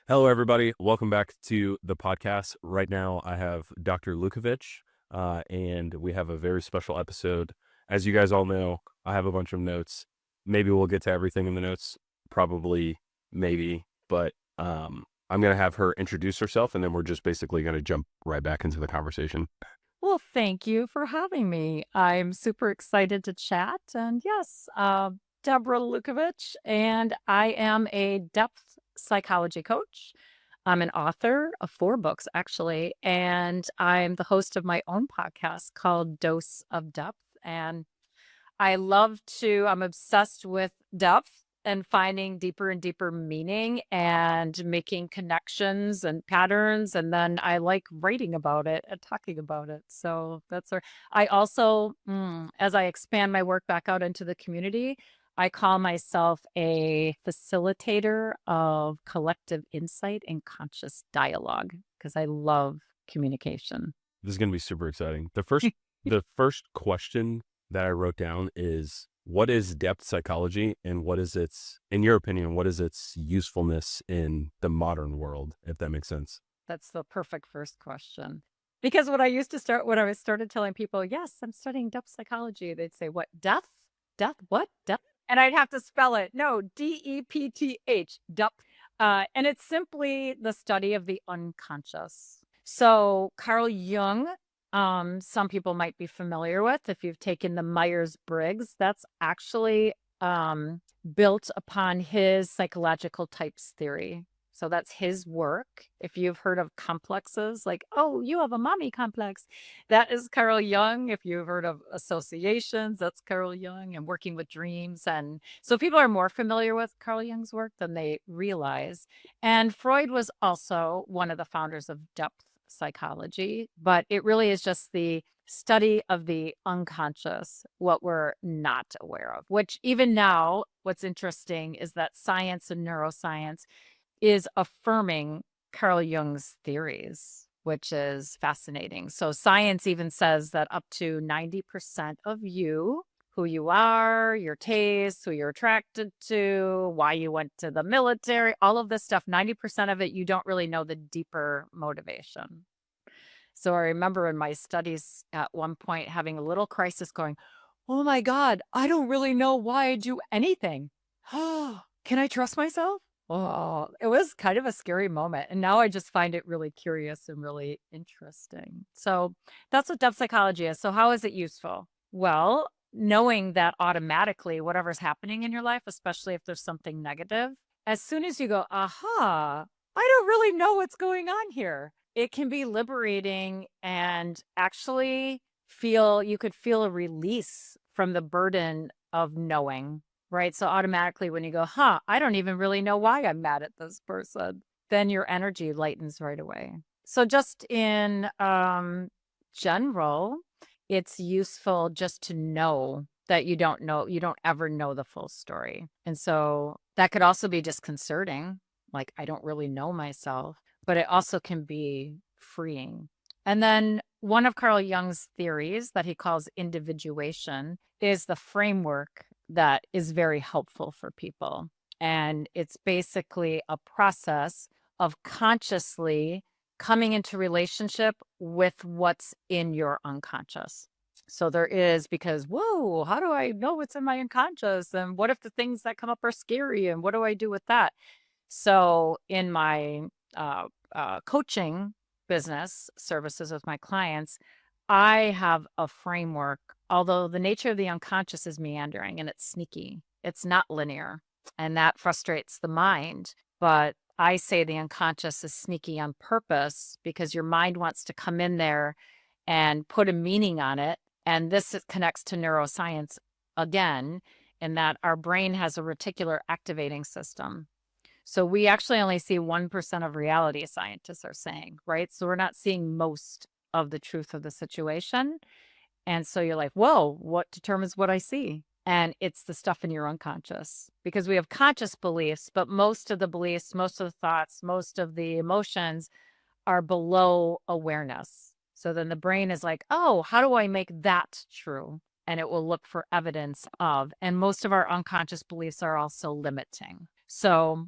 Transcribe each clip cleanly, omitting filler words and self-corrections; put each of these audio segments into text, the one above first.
Hello, everybody. Welcome back to the podcast. Right now, I have Dr. Lukovich, and we have a very special episode. As you guys all know, I have a bunch of notes. Maybe we'll get to everything in the notes. Probably, maybe. But I'm going to have her introduce herself, and then we're just basically going to jump right back into the conversation. Well, thank you for having me. I'm super excited to chat. And yes, Deborah Lukovich, and I am a depth psychology coach. I'm an author of 4 books, actually, and I'm the host of my own podcast called Dose of Depth. And I'm obsessed with depth and finding deeper and deeper meaning and making connections and patterns. And then I like writing about it and talking about it. So I also, as I expand my work back out into the community, I call myself a facilitator of collective insight and conscious dialogue because I love communication. This is going to be super exciting. The first question that I wrote down is, what is depth psychology, and in your opinion, what is its usefulness in the modern world, if that makes sense? That's the perfect first question. Because what I used to start when I was started telling people, "Yes, I'm studying depth psychology," they'd say, "What? Death? Death? What? Depth?" And I'd have to spell it. No, DEPTH, depth. And it's simply the study of the unconscious. So Carl Jung, some people might be familiar with if you've taken the Myers-Briggs. That's actually built upon his psychological types theory. So that's his work. If you've heard of complexes, like, oh, you have a mommy complex, that is Carl Jung. If you've heard of associations, that's Carl Jung, and working with dreams. And so people are more familiar with Carl Jung's work than they realize. And Freud was also one of the founders of depth psychology, but it really is just the study of the unconscious, what we're not aware of, which even now, what's interesting is that science and neuroscience is affirming Carl Jung's theories, which is fascinating. So science even says that up to 90% of you, who you are, your tastes, who you're attracted to, why you went to the military, all of this stuff, 90% of it, you don't really know the deeper motivation. So I remember in my studies at one point having a little crisis going, oh my God, I don't really know why I do anything. Can I trust myself? Oh, it was kind of a scary moment. And now I just find it really curious and really interesting. So that's what depth psychology is. So, how is it useful? Well, knowing that automatically whatever's happening in your life, especially if there's something negative, as soon as you go, aha, I don't really know what's going on here, it can be liberating and actually you could feel a release from the burden of knowing. Right, so automatically when you go, "Huh, I don't even really know why I'm mad at this person," then your energy lightens right away. So just in, general, it's useful just to know that you don't ever know the full story, and so that could also be disconcerting, like, I don't really know myself, but it also can be freeing. And then one of Carl Jung's theories that he calls individuation is the framework that is very helpful for people. And it's basically a process of consciously coming into relationship with what's in your unconscious. So there is, because, whoa, how do I know what's in my unconscious? And what if the things that come up are scary? And what do I do with that? So in my coaching business services with my clients, I have a framework, although the nature of the unconscious is meandering and it's sneaky. It's not linear, and that frustrates the mind. But I say the unconscious is sneaky on purpose because your mind wants to come in there and put a meaning on it. And connects to neuroscience again, in that our brain has a reticular activating system. So we actually only see 1% of reality, scientists are saying, right? So we're not seeing most of the truth of the situation. And so you're like, whoa, what determines what I see? And it's the stuff in your unconscious, because we have conscious beliefs, but most of the beliefs, most of the thoughts, most of the emotions are below awareness. So then the brain is like, oh, how do I make that true? And it will look for evidence of. And most of our unconscious beliefs are also limiting. So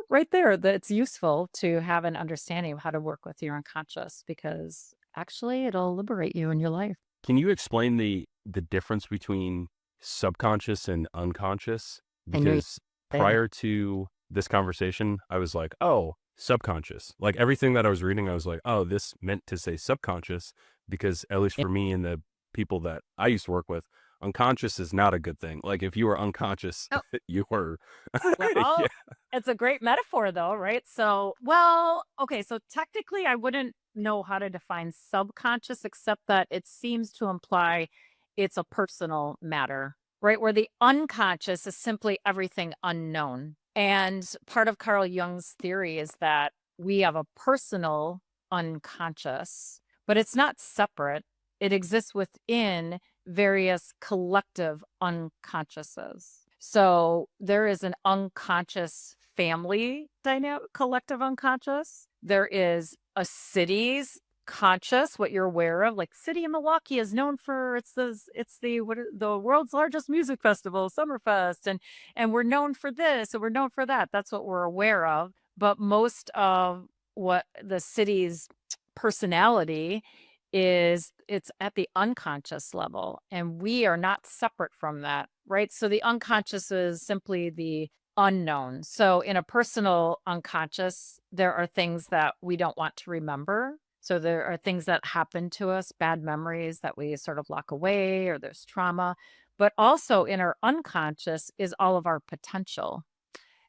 right there, that it's useful to have an understanding of how to work with your unconscious because actually it'll liberate you in your life. Can you explain the difference between subconscious and unconscious? I knew you'd Because say that. prior to this conversation, I was like, oh, subconscious. Like everything that I was reading, I was like, oh, this meant to say subconscious because at least Yeah. for me and the people that I used to work with, unconscious is not a good thing. Like if you were unconscious, Oh, you were yeah. well, it's a great metaphor though, right? So, well, okay, so technically I wouldn't know how to define subconscious except that it seems to imply it's a personal matter, right? Where the unconscious is simply everything unknown. And part of Carl Jung's theory is that we have a personal unconscious, but it's not separate. It exists within various collective unconsciouses. So there is an unconscious family dynamic, collective unconscious. There is a city's conscious, what you're aware of. Like city of Milwaukee is known for the world's largest music festival, Summerfest, and we're known for this and we're known for that. That's what we're aware of. But most of what the city's personality is, it's at the unconscious level, and we are not separate from that, right? So the unconscious is simply the unknown. So in a personal unconscious, there are things that we don't want to remember. So there are things that happen to us, bad memories that we sort of lock away, or there's trauma. But also in our unconscious is all of our potential.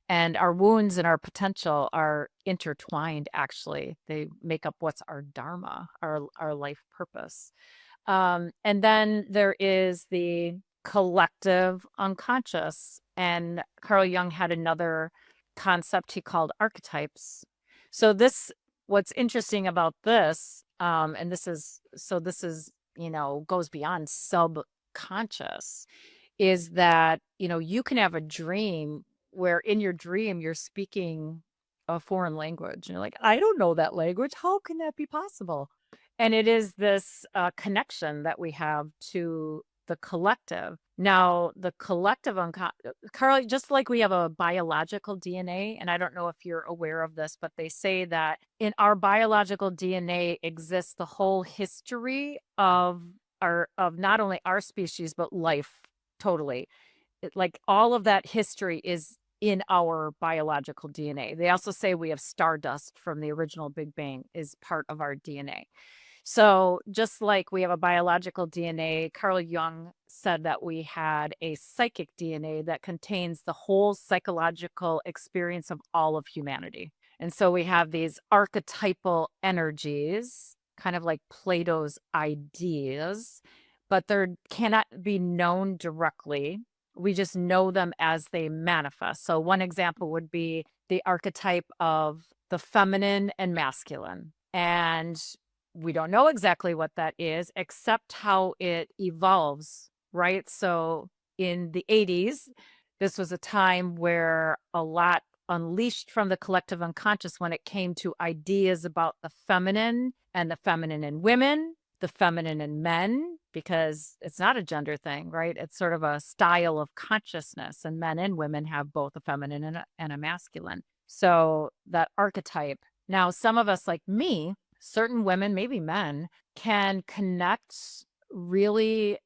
And our wounds and our potential are intertwined, actually. They make up what's our dharma, our life purpose. And then there is the collective unconscious. And Carl Jung had another concept he called archetypes. So what's interesting about this, and this is, goes beyond subconscious, is that, you can have a dream where in your dream you're speaking a foreign language. And you're like, I don't know that language. How can that be possible? And it is this connection that we have to the collective. Now, the collective Carl, just like we have a biological DNA, and I don't know if you're aware of this, but they say that in our biological DNA exists the whole history of not only our species but life totally. Like all of that history is in our biological DNA. They also say we have stardust from the original Big Bang is part of our DNA. So just like we have a biological DNA, Carl Jung said that we had a psychic DNA that contains the whole psychological experience of all of humanity. And so we have these archetypal energies, kind of like Plato's ideas, but they cannot be known directly. We just know them as they manifest. So one example would be the archetype of the feminine and masculine. And we don't know exactly what that is, except how it evolves, right? So in the 80s, this was a time where a lot unleashed from the collective unconscious when it came to ideas about the feminine and the feminine in women, the feminine in men, because it's not a gender thing, right? It's sort of a style of consciousness, and men and women have both a feminine and a masculine. So that archetype. Now, some of us, like me, certain women, maybe men, can connect really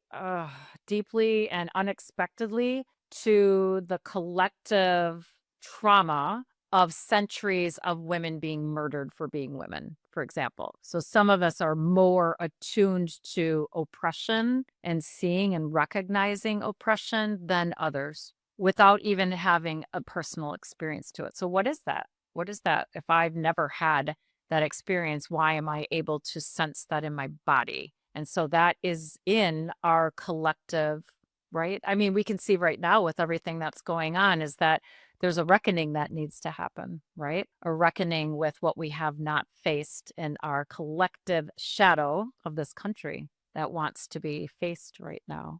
deeply and unexpectedly to the collective trauma of centuries of women being murdered for being women, for example. So some of us are more attuned to oppression and seeing and recognizing oppression than others without even having a personal experience to it. So what is that? What is that? If I've never had that experience, why am I able to sense that in my body? And so that is in our collective, right? I mean, we can see right now with everything that's going on is that there's a reckoning that needs to happen, right? A reckoning with what we have not faced in our collective shadow of this country that wants to be faced right now.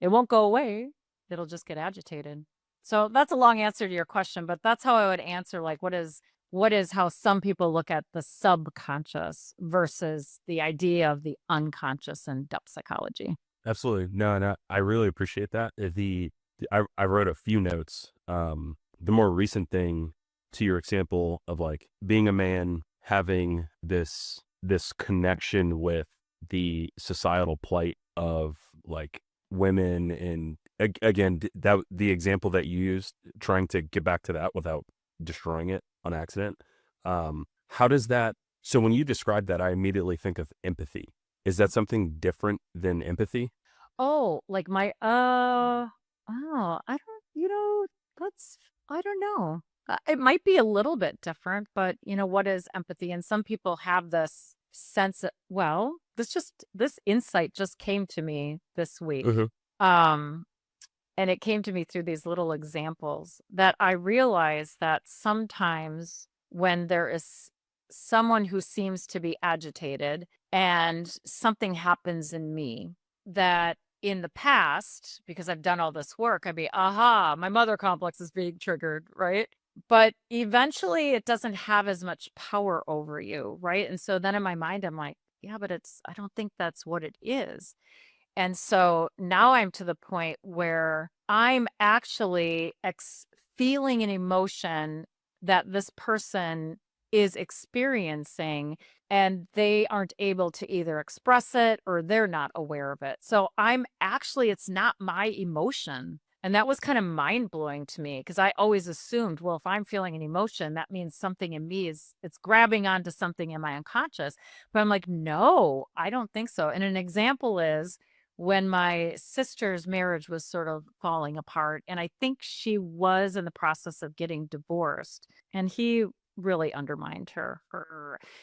It won't go away. It'll just get agitated. So that's a long answer to your question, but that's how I would answer like what is how some people look at the subconscious versus the idea of the unconscious in depth psychology. Absolutely. No, no, I really appreciate that. I wrote a few notes. The more recent thing to your example of like being a man, having this connection with the societal plight of like women, and again, that the example that you used, trying to get back to that without destroying it on accident. How does that, so when you describe that, I immediately think of empathy. Is that something different than empathy? Oh, like oh, I don't, that's, I don't know. It might be a little bit different, but what is empathy? And some people have this sense of, well, this insight just came to me this week. Hmm. Um, and it came to me through these little examples that I realize that sometimes when there is someone who seems to be agitated and something happens in me that in the past, because I've done all this work, I'd be, aha, my mother complex is being triggered, right? But eventually it doesn't have as much power over you, right? And so then in my mind, I'm like, yeah, but I don't think that's what it is. And so now I'm to the point where I'm actually feeling an emotion that this person is experiencing, and they aren't able to either express it or they're not aware of it. So it's not my emotion. And that was kind of mind blowing to me because I always assumed, well, if I'm feeling an emotion, that means something in me it's grabbing onto something in my unconscious. But I'm like, no, I don't think so. And an example is when my sister's marriage was sort of falling apart, and I think she was in the process of getting divorced, and he really undermined her.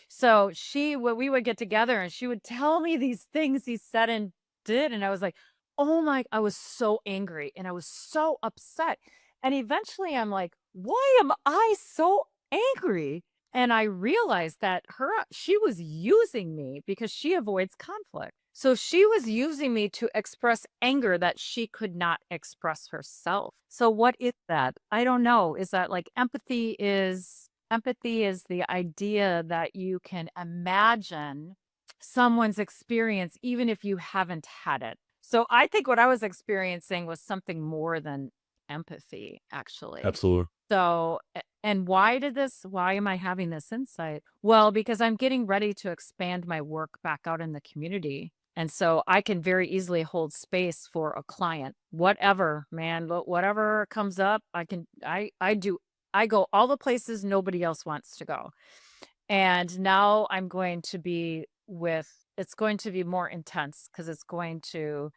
So we would get together and she would tell me these things he said and did, and I was like, oh my, I was so angry and I was so upset. And eventually I'm like, why am I so angry? And I realized that she was using me because she avoids conflict. So she was using me to express anger that she could not express herself. So what is that? I don't know. Is that like empathy is the idea that you can imagine someone's experience even if you haven't had it. So I think what I was experiencing was something more than empathy, actually. Absolutely. So, and why am I having this insight? Well, because I'm getting ready to expand my work back out in the community. And so I can very easily hold space for a client, whatever, man, whatever comes up, I go all the places nobody else wants to go. And now it's going to be more intense because it's going to,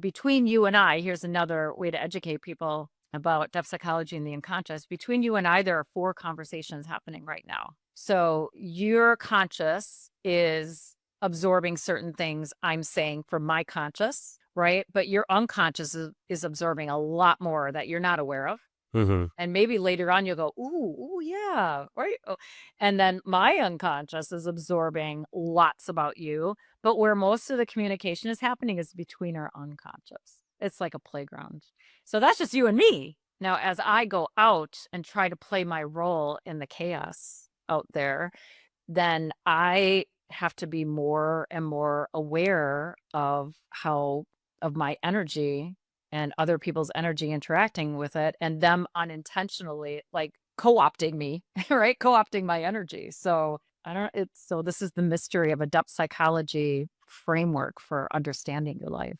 between you and I, here's another way to educate people about depth psychology and the unconscious. Between you and I, there are 4 conversations happening right now. So your conscious is absorbing certain things I'm saying from my conscious, right? But your unconscious is absorbing a lot more that you're not aware of. Hmm. And maybe later on you'll go, ooh, yeah, right. Oh. And then my unconscious is absorbing lots about you. But where most of the communication is happening is between our unconscious. It's like a playground. So that's just you and me. Now, as I go out and try to play my role in the chaos out there, then I have to be more and more aware of of my energy and other people's energy interacting with it, and them unintentionally like co-opting me, right? Co-opting my energy. So so this is the mystery of a depth psychology framework for understanding your life.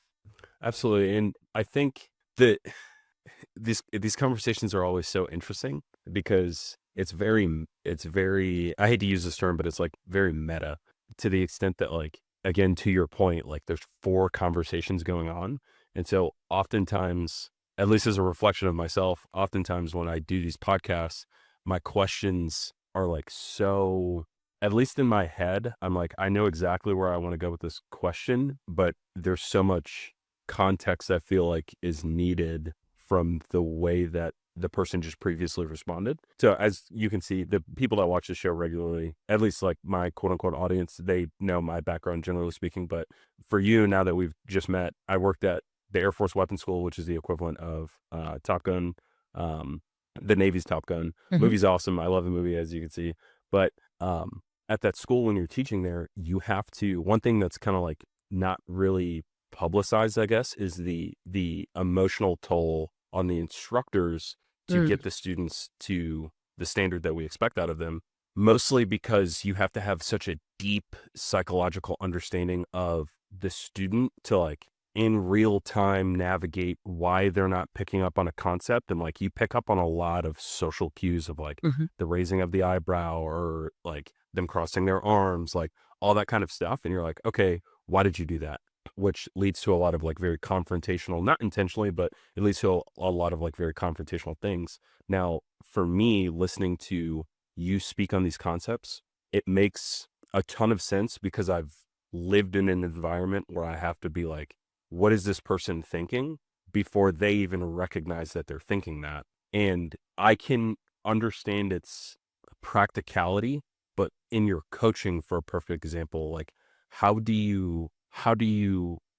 Absolutely. And I think that these conversations are always so interesting because it's very, I hate to use this term, but it's like very meta, to the extent that, like, again, to your point, like there's 4 conversations going on. And so oftentimes, at least as a reflection of myself, oftentimes when I do these podcasts, my questions are like, so, at least in my head, I'm like, I know exactly where I want to go with this question, but there's so much context I feel like is needed from the way that the person just previously responded. So as you can see, the people that watch the show regularly, at least like my quote unquote audience, they know my background generally speaking. But for you, now that we've just met, I worked at the Air Force Weapons School, which is the equivalent of Top Gun, um, the Navy's Top Gun. Mhm. Movie's awesome. I love the movie, as you can see. But at that school, when you're teaching there, you have to, one thing that's kind of like not really publicized, I guess, is the emotional toll on the instructors to Mm. get the students to the standard that we expect out of them, mostly because you have to have such a deep psychological understanding of the student to like in real time navigate why they're not picking up on a concept. And like you pick up on a lot of social cues of like Mhm. the raising of the eyebrow or like them crossing their arms, like all that kind of stuff. And you're like, okay, why did you do that? Which leads to a lot of like very confrontational, not intentionally, but it leads to a lot of like very confrontational things. Now, for me, listening to you speak on these concepts, it makes a ton of sense because I've lived in an environment where I have to be like, what is this person thinking before they even recognize that they're thinking that? And I can understand its practicality, but in your coaching, for a perfect example, like how do you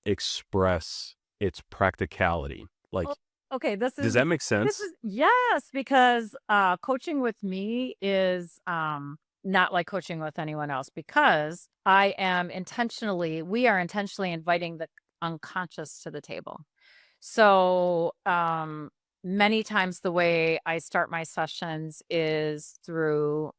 express its practicality? Oh, Like, okay, does that make this sense? is yes, because coaching with me is not like coaching with anyone else because we are intentionally inviting the unconscious to the table. So, many times the way I start my sessions is through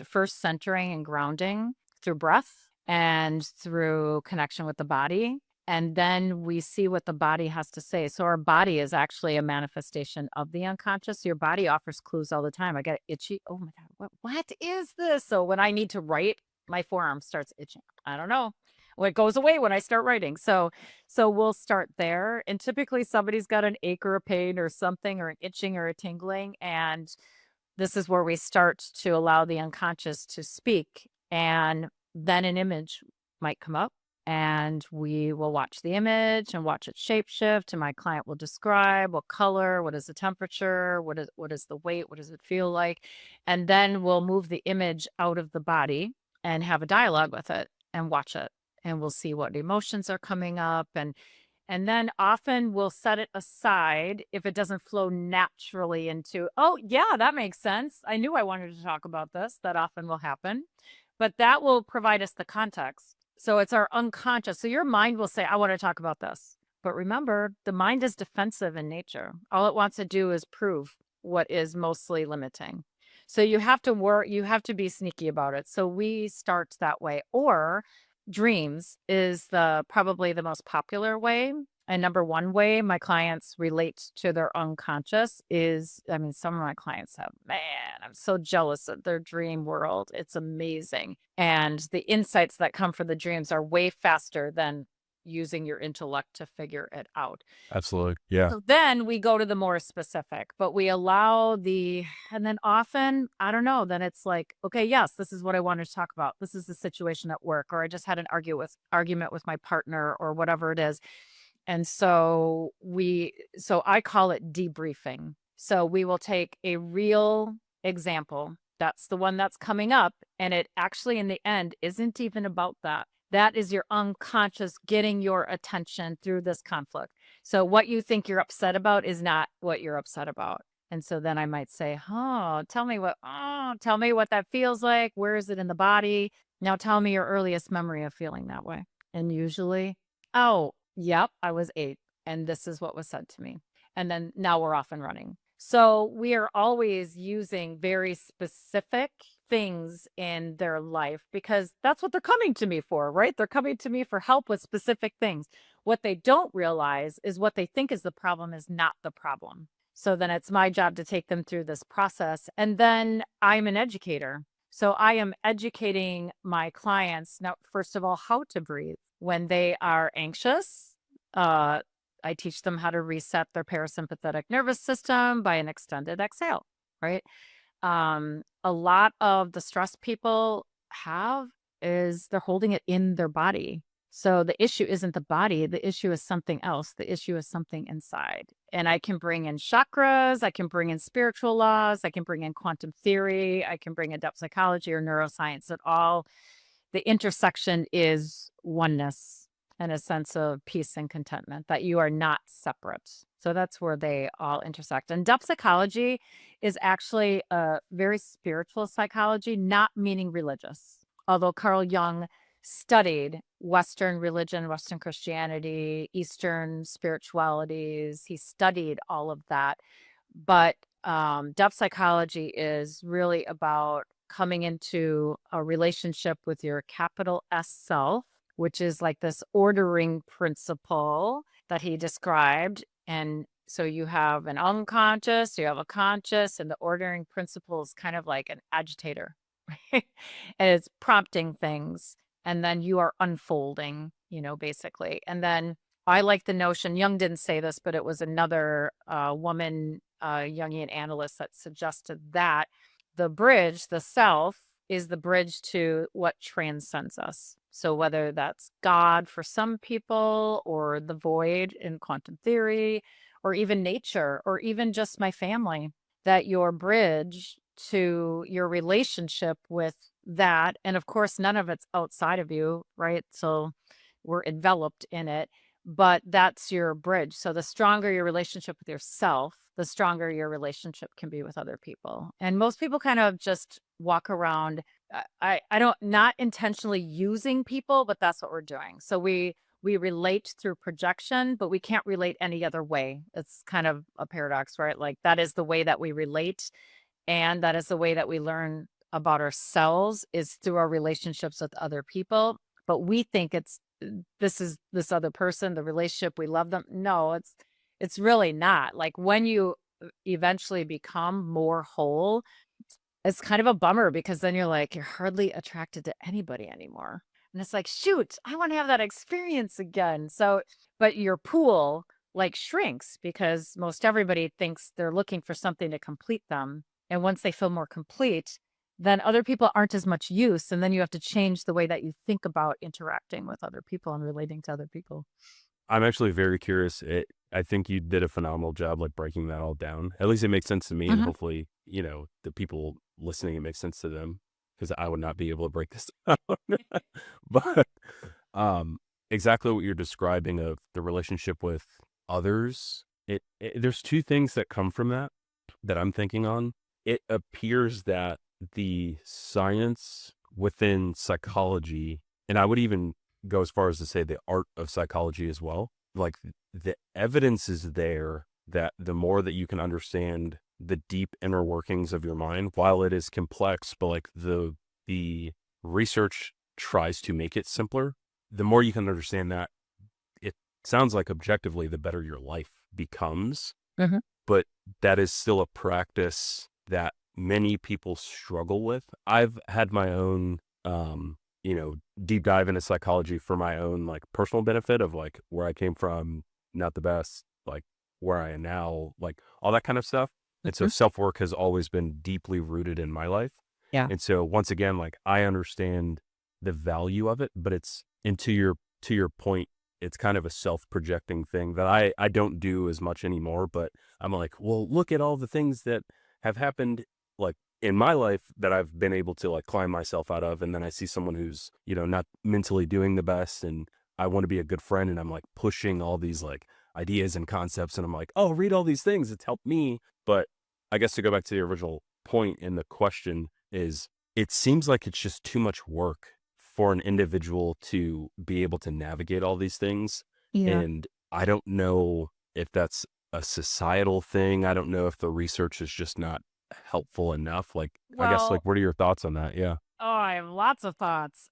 first centering and grounding through breath and through connection with the body. And then we see what the body has to say. So our body is actually a manifestation of the unconscious. Your body offers clues all the time. I get itchy. Oh my God, what is this? So when I need to write, my forearm starts itching. I don't know. Well, it goes away when I start writing. So we'll start there. And typically somebody's got an ache or a pain or something or an itching or a tingling. And this is where we start to allow the unconscious to speak. And then an image might come up and we will watch the image and watch it shapeshift. And my client will describe what color, what is the temperature, what is the weight, what does it feel like? And then we'll move the image out of the body and have a dialogue with it and watch it and we'll see what emotions are coming up and then often we'll set it aside if it doesn't flow naturally into, oh yeah, that makes sense. I knew I wanted to talk about this. That often will happen. But that will provide us the context. So it's our unconscious. So your mind will say, I want to talk about this. But remember, the mind is defensive in nature. All it wants to do is prove what is mostly limiting. So you have to work, you have to be sneaky about it. So we start that way. Or dreams is the probably the most popular way. And number one way my clients relate to their unconscious is, I mean, some of my clients have, man, I'm so jealous of their dream world. It's amazing. And the insights that come from the dreams are way faster than using your intellect to figure it out. Absolutely. Yeah. So then we go to the more specific, but we allow and then often, I don't know, then it's like, okay, yes, this is what I wanted to talk about. This is the situation at work, or I just had an argument with my partner or whatever it is. And so I call it debriefing. So we will take a real example. That's the one that's coming up. And it actually, in the end, isn't even about that. That is your unconscious getting your attention through this conflict. So what you think you're upset about is not what you're upset about. And so then I might say, tell me what that feels like. Where is it in the body? Now tell me your earliest memory of feeling that way. And usually, oh, yep, I was 8 and this is what was said to me. And then now we're off and running. So we are always using very specific things in their life because that's what they're coming to me for, right? They're coming to me for help with specific things. What they don't realize is what they think is the problem is not the problem. So then it's my job to take them through this process. And then I'm an educator. So I am educating my clients now, first of all, how to breathe when they are anxious. Uh, I teach them how to reset their parasympathetic nervous system by an extended exhale, right? A lot of the stress people have is they're holding it in their body. So the issue isn't the body, the issue is something else. The issue is something inside. And I can bring in chakras, I can bring in spiritual laws, I can bring in quantum theory, I can bring in depth psychology or neuroscience at all. The intersection is oneness and a sense of peace and contentment, that you are not separate. So that's where they all intersect. And depth psychology is actually a very spiritual psychology, not meaning religious. Although Carl Jung studied Western religion, Western Christianity, Eastern spiritualities, he studied all of that. But depth psychology is really about coming into a relationship with your capital S self, which is like this ordering principle that he described. And so you have an unconscious, you have a conscious, and the ordering principle is kind of like an agitator, right? And it's prompting things. And then you are unfolding, basically. And then I like the notion, Jung didn't say this, but it was another woman, Jungian analyst, that suggested that the bridge, the self, is the bridge to what transcends us. So whether that's God for some people, or the void in quantum theory, or even nature, or even just my family, that your bridge to your relationship with that, and of course, none of it's outside of you, right? So we're enveloped in it, but that's your bridge. So the stronger your relationship with yourself, the stronger your relationship can be with other people. And most people kind of just walk around. I don't, not intentionally using people, but that's what we're doing. So we relate through projection, but we can't relate any other way. It's kind of a paradox, right? Like that is the way that we relate, and that is the way that we learn about ourselves, is through our relationships with other people. But we think it's this is this other person, the relationship, we love them. No, it's really not. Like when you eventually become more whole, it's kind of a bummer, because then you're like, you're hardly attracted to anybody anymore. And it's like, shoot, I want to have that experience again. So, but your pool like shrinks, because most everybody thinks they're looking for something to complete them. And once they feel more complete, then other people aren't as much use. And then you have to change the way that you think about interacting with other people and relating to other people. I'm actually very curious. I think you did a phenomenal job, like breaking that all down. At least it makes sense to me, and Hmm. hopefully, the people listening, it makes sense to them, because I would not be able to break this down. But um, exactly what you're describing of the relationship with others, there's two things that come from that I'm thinking on. It appears that the science within psychology, and I would even go as far as to say the art of psychology as well, like the evidence is there that the more that you can understand the deep inner workings of your mind, while it is complex, but like the research tries to make it simpler, the more you can understand that, it sounds like objectively the better your life becomes. Hmm. But that is still a practice that many people struggle with. I've had my own, deep dive into psychology for my own like personal benefit of like where I came from, not the best, like where I am now, like all that kind of stuff. And so Hmm. self work has always been deeply rooted in my life. Yeah. And so once again, like I understand the value of it, but and to your point, it's kind of a self-projecting thing that I don't do as much anymore, but I'm like, well, look at all the things that have happened like in my life that I've been able to like climb myself out of. And then I see someone who's, not mentally doing the best, and I want to be a good friend, and I'm like pushing all these like ideas and concepts, and I'm like, oh, read all these things. It's helped me. But I guess to go back to the original point in the question is, it seems like it's just too much work for an individual to be able to navigate all these things. Yeah. And I don't know if that's a societal thing. I don't know if the research is just not helpful enough. Like, I guess, like, Well, what are your thoughts on that? Yeah. oh, I have lots of thoughts.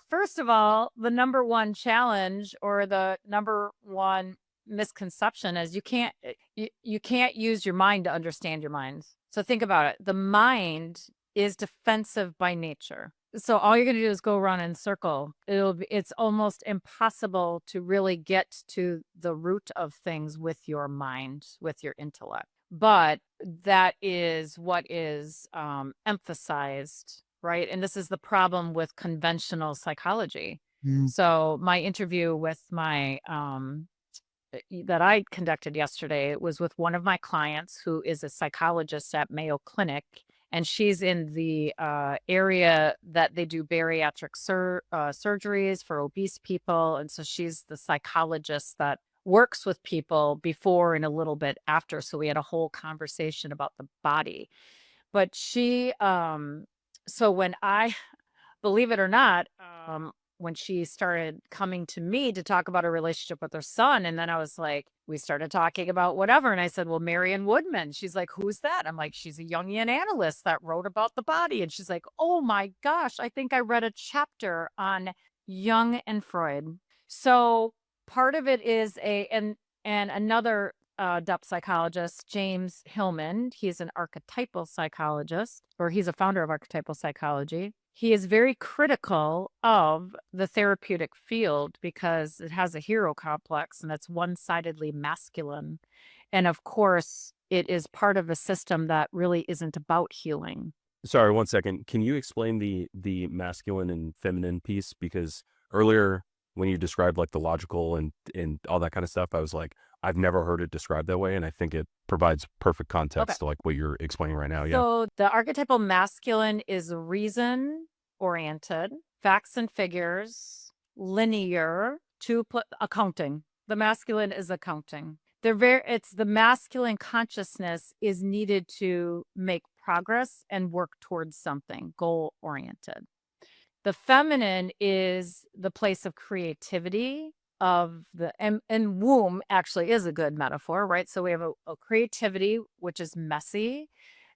First of all, the number one challenge, or the number one misconception, is you can't use your mind to understand your mind. So think about it. The mind is defensive by nature. So all you're going to do is go around in a circle. It's almost impossible to really get to the root of things with your mind, with your intellect. But that is what is emphasized, right? And this is the problem with conventional psychology. So my interview with my that I conducted yesterday, it was with one of my clients who is a psychologist at Mayo Clinic, and she's in the area that they do bariatric surgeries for obese people, and so she's the psychologist that works with people before and a little bit after. So we had a whole conversation about the body. But she, so when I, believe it or not, when she started coming to me to talk about her relationship with her son. And then I was like, we started talking about whatever. And I said, well, Marion Woodman. She's like, who's that? I'm like, she's a Jungian analyst that wrote about the body. And she's like, oh my gosh, I think I read a chapter on Jung and Freud. So part of it is and another depth psychologist, James Hillman. He's an archetypal psychologist, or he's a founder of archetypal psychology. He is very critical of the therapeutic field because it has a hero complex and it's one-sidedly masculine. And of course, it is part of a system that really isn't about healing. Sorry, one second. Can you explain the masculine and feminine piece? Because earlier when you described like the logical and all that kind of stuff, I was like, I've never heard it described that way, and I think it provides perfect Okay. context to like what you're explaining right now. Yeah. So the archetypal masculine is reason oriented, facts and figures, linear, accounting. The masculine is accounting. It's the masculine consciousness is needed to make progress and work towards something goal oriented. The feminine is the place of creativity of the and womb actually is a good metaphor, right? So we have a creativity which is messy,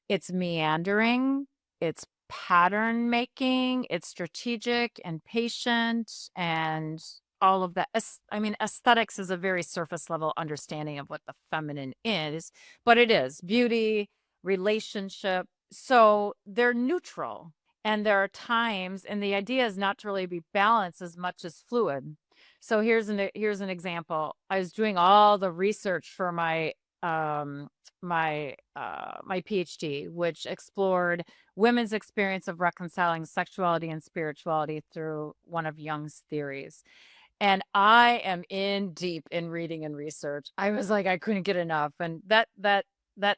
it's meandering, it's pattern making, it's strategic and patient and all of that. I mean, aesthetics is a very surface level understanding of what the feminine is, but it is beauty, relationship. So they're neutral. And there are times, and the idea is not to really be balanced as much as fluid. So here's an example. I was doing all the research for my my PhD, which explored women's experience of reconciling sexuality and spirituality through one of Jung's theories. And I am in deep in reading and research. I was like, I couldn't get enough. And that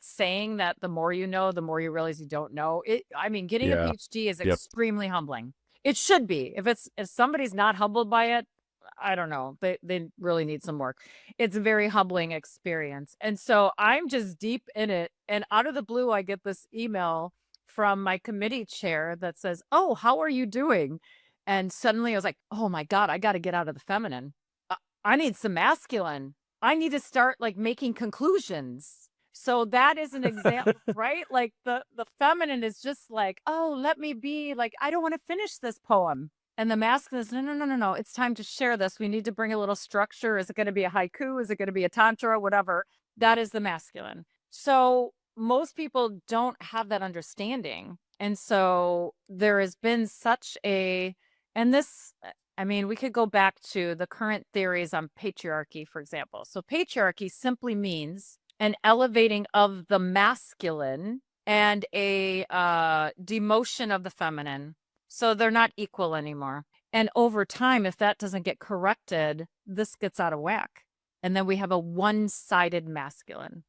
saying that the more you know, the more you realize you don't know. I mean, getting a Yeah. PhD is Yep. extremely humbling. It should be. If somebody's not humbled by it, I don't know. They really need some work. It's a very humbling experience. And so I'm just deep in it. And out of the blue, I get this email from my committee chair that says, oh, how are you doing? And suddenly I was like, oh my God, I got to get out of the feminine. I need some masculine. I need to start like making conclusions. So that is an example, right? Like the feminine is just like, oh, let me be like, I don't want to finish this poem. And the masculine is, no, no, no, no, no. It's time to share this. We need to bring a little structure. Is it going to be a haiku? Is it going to be a tantra? Whatever. That is the masculine. So most people don't have that understanding. And so there has been such a, and this, I mean, we could go back to the current theories on patriarchy, for example. So patriarchy simply means an elevating of the masculine and a demotion of the feminine. So they're not equal anymore. And over time, if that doesn't get corrected, this gets out of whack. And then we have a one-sided masculine.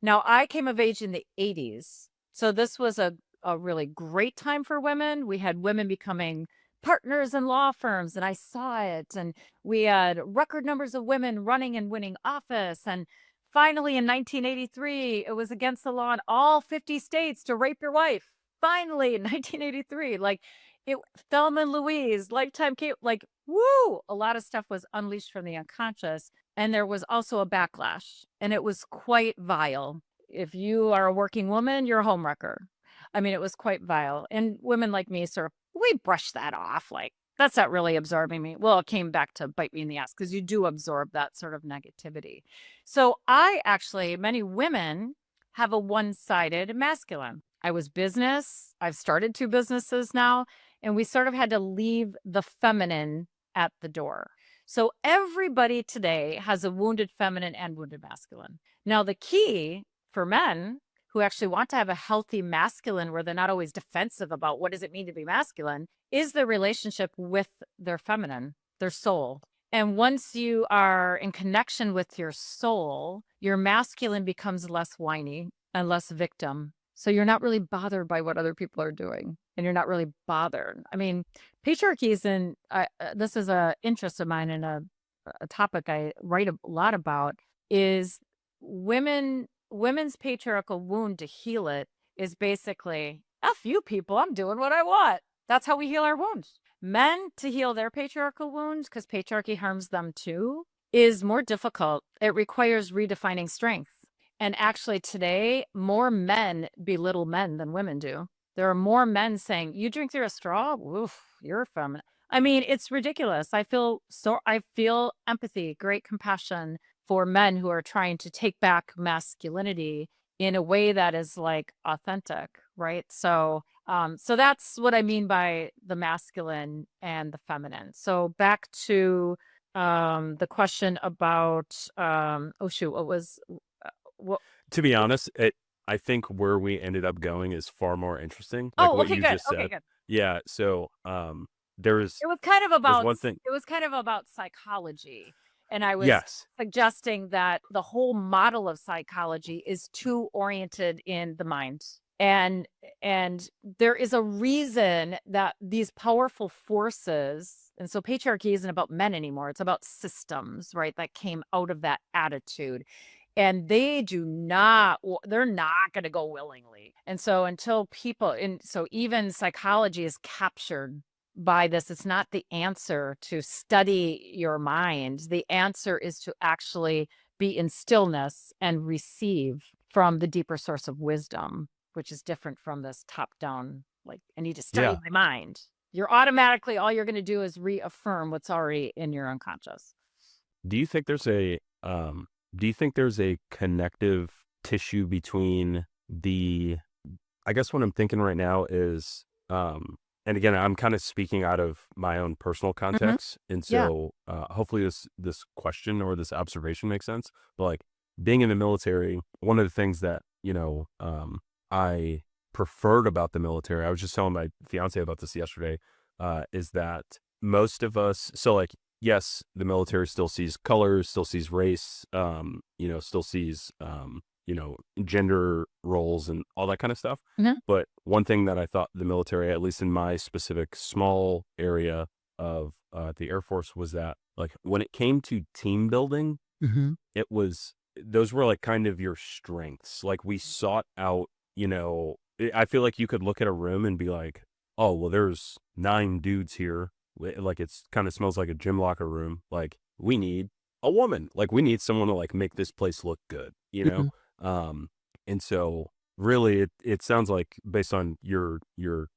Now, I came of age in the 80s. So this was a really great time for women. We had women becoming partners in law firms, and I saw it. And we had record numbers of women running and winning office. And finally, in 1983, it was against the law in all 50 states to rape your wife. Finally, in 1983, like it, Thelma and Louise, Lifetime, like, woo, a lot of stuff was unleashed from the unconscious. And there was also a backlash, and it was quite vile. If you are a working woman, you're a homewrecker. I mean, it was quite vile. And women like me sort of, we brushed that off. Like, that's not really absorbing me. Well, it came back to bite me in the ass because you do absorb that sort of negativity. So many women have a one-sided masculine. I was business. I've started 2 businesses now, and we sort of had to leave the feminine at the door. So everybody today has a wounded feminine and wounded masculine. Now, the key for men who actually want to have a healthy masculine where they're not always defensive about what does it mean to be masculine is the relationship with their feminine, their soul. And once you are in connection with your soul, your masculine becomes less whiny and less victim. So you're not really bothered by what other people are doing, and you're not really bothered. I mean, patriarchy is this is a interest of mine and a topic I write a lot about is women's patriarchal wound. To heal it is basically, F you people, I'm doing what I want. That's how we heal our wounds. Men to heal their patriarchal wounds, because patriarchy harms them too, is more difficult. It requires redefining strength. And actually, today, more men belittle men than women do. There are more men saying, "You drink through a straw? Oof, you're feminine." I mean, it's ridiculous. I feel empathy, great compassion for men who are trying to take back masculinity in a way that is like authentic, right? So that's what I mean by the masculine and the feminine. So back to the question about oh shoot, what was what To be honest, I think where we ended up going is far more interesting, like oh, what okay, you good. just Okay, said. good. Yeah, so, there's It was kind of there's about one thing. psychology, and I was Yes. suggesting that the whole model of psychology is too oriented in the mind. And and there is a reason that these powerful forces, and so patriarchy isn't about men anymore, it's about systems, right, that came out of that attitude. And they do not they're not gonna go willingly. And so until people and so even psychology is captured by this. It's not the answer to study your mind. The answer is to actually be in stillness and receive from the deeper source of wisdom, which is different from this top down, like, I need to study Yeah. my mind. You're automatically, all you're going to do is reaffirm what's already in your unconscious. Do you think there's a, do you think there's a connective tissue between the I guess what I'm thinking right now is, and again, I'm kind of speaking out of my own personal Mhm. context, and Yeah. so hopefully this question or this observation makes sense. But like being in the military, one of the things that I preferred about the military, I was just telling my fiance about this yesterday, is that most of us, so like yes, the military still sees colors, still sees race, still sees gender roles and all that kind of stuff. Mhm. But one thing that I thought the military, at least in my specific small area of the Air Force, was that like when it came to team building, Mhm. those were like kind of your strengths. Like we sought out, I feel like you could look at a room and be like, oh, well, there's 9 dudes here. Like it's kind of smells like a gym locker room. Like we need a woman. Like we need someone to like make this place look good, you know? Mhm. Um, and so really it sounds like based on your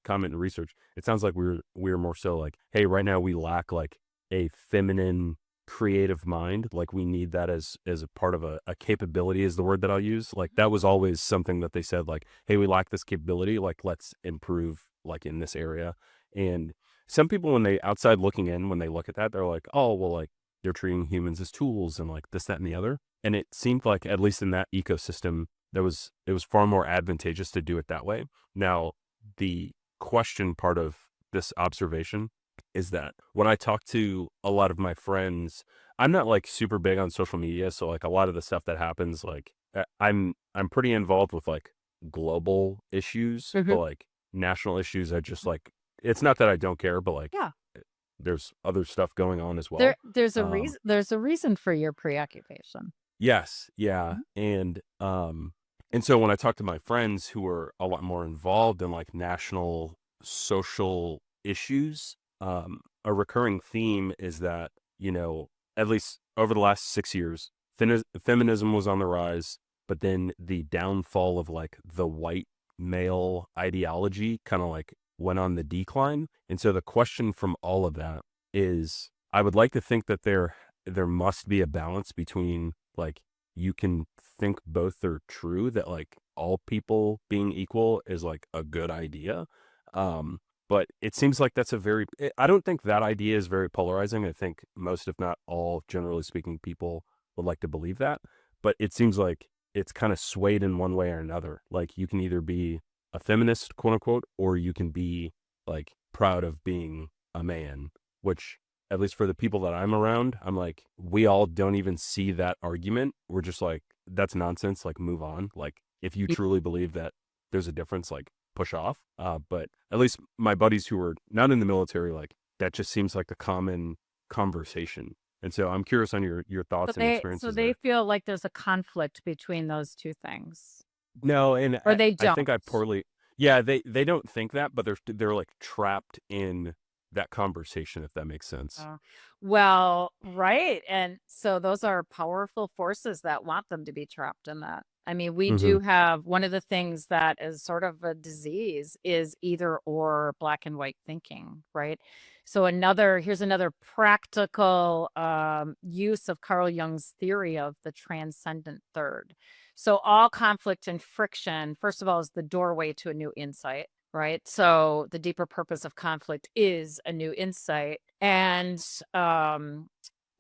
comment and research, it sounds like we're more so like, hey, right now we lack like a feminine creative mind. Like we need that as a part of a capability is the word that I'll use. Like that was always something that they said, like, hey, we lack this capability, like let's improve like in this area. And some people when they outside looking in, when they look at that, they're like, oh well, like they're treating humans as tools and like this, that, and the other. And it seemed like at least in that ecosystem, it was far more advantageous to do it that way. Now, the question part of this observation is that when I talk to a lot of my friends, I'm not like super big on social media, so like a lot of the stuff that happens, like I'm pretty involved with like global issues, but Mhm. like national issues, I just like it's not that I don't care, but like Yeah. there's other stuff going on as There well. there's a Um, reason there's a reason for your preoccupation. yes, yeah, Mhm. and so when I talk to my friends who are a lot more involved in like national social issues, a recurring theme is that, at least over the last 6 years, feminism was on the rise, but then the downfall of like the white male ideology kind of like went on the decline. And so the question from all of that is I would like to think that there must be a balance between like you can think both are true, that like all people being equal is like a good idea. But it seems like I don't think that idea is very polarizing. I think most, if not all, generally speaking, people would like to believe that. But it seems like it's kind of swayed in one way or another. Like you can either be a feminist, quote unquote, or you can be like proud of being a man, which at least for the people that I'm around, I'm like, we all don't even see that argument. We're just like, that's nonsense. Like, move on. Like, if you Ye truly believe that there's a difference, like, push off. But at least my buddies who are not in the military, like, that just seems like a common conversation. And so I'm curious on your thoughts and so experiences they there. feel like there's a conflict between those 2 things, No, and or they I think don't. I poorly. Yeah, they don't think that, but they're like trapped in that conversation, if that makes sense. Uh, well, right. And so those are powerful forces that want them to be trapped in that. I mean, we Hmm. do have one of the things that is sort of a disease is either or black and white thinking, right? So here's another practical use of Carl Jung's theory of the transcendent third. So all conflict and friction, first of all, is the doorway to a new insight, right? So the deeper purpose of conflict is a new insight, um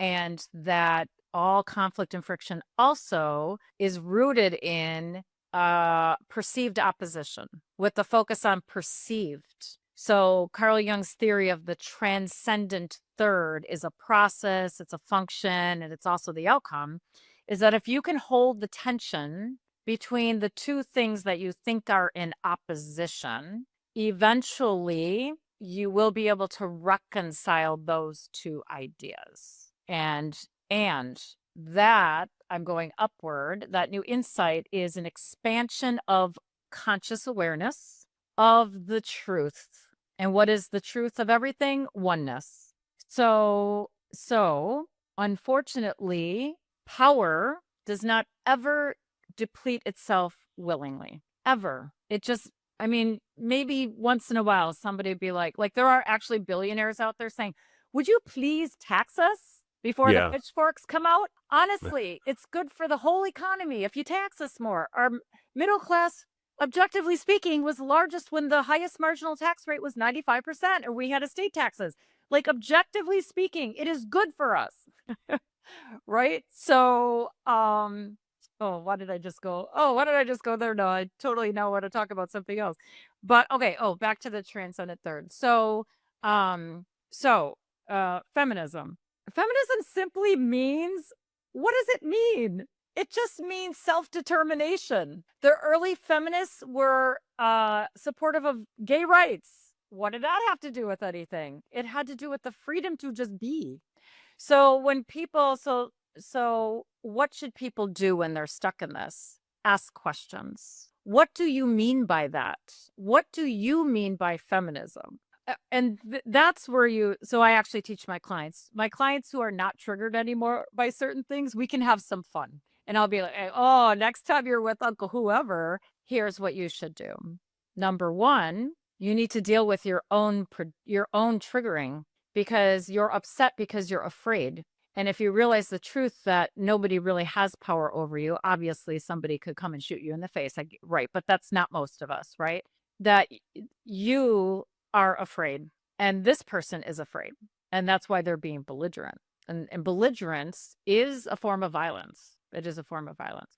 and that all conflict and friction also is rooted in perceived opposition with the focus on perceived. So Carl Jung's theory of the transcendent third is a process, it's a function, and it's also the outcome, is that if you can hold the tension between the two things that you think are in opposition, eventually you will be able to reconcile those two ideas. And that I'm going upward, that new insight is an expansion of conscious awareness of the truth. And what is the truth of everything? Oneness. So unfortunately, power does not ever deplete itself willingly. Ever. It just, I mean, maybe once in a while somebody would be like there are actually billionaires out there saying, would you please tax us before the Yeah. pitchforks come out? Honestly, it's good for the whole economy if you tax us more. Our middle class, objectively speaking, was the largest when the highest marginal tax rate was 95%, or we had estate taxes. Like, objectively speaking, it is good for us. Right? So, oh, why did I just go? Oh, why did I just go there? No, I totally now want to talk about something else. But okay, oh, back to the transcendent third. Um, so, feminism. Feminism simply means, what does it mean? It just means self-determination. The early feminists were supportive of gay rights. What did that have to do with anything? It had to do with the freedom to just be. So when people so what should people do when they're stuck in this? Ask questions. What do you mean by that? What do you mean by feminism? And that's where so I actually teach my clients who are not triggered anymore by certain things, we can have some fun. And I'll be like, oh, next time you're with Uncle whoever, here's what you should do. Number one, you need to deal with your own triggering, because you're upset because you're afraid. And if you realize the truth that nobody really has power over you, obviously somebody could come and shoot you in the face. Right. But that's not most of us, right? That you are afraid and this person is afraid. And that's why they're being belligerent. And belligerence is a form of violence. It is a form of violence.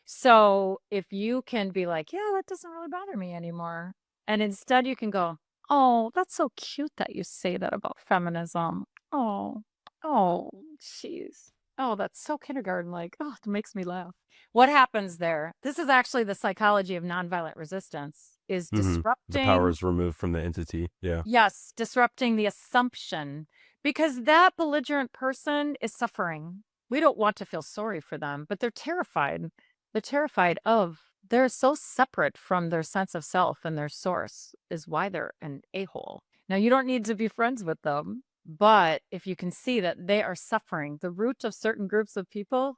So if you can be like, yeah, that doesn't really bother me anymore. And instead you can go, oh, that's so cute that you say that about feminism. Oh, oh, jeez. Oh, that's so kindergarten-like. Oh, it makes me laugh. What happens there? This is actually the psychology of nonviolent resistance, is Hmm. The power disrupting, is removed from the entity. Yeah. yes, disrupting the assumption, because that belligerent person is suffering. We don't want to feel sorry for them, but they're terrified. They're terrified they're so separate from their sense of self, and their source is why they're an a-hole. Now, you don't need to be friends with them, but if you can see that they are suffering, the root of certain groups of people,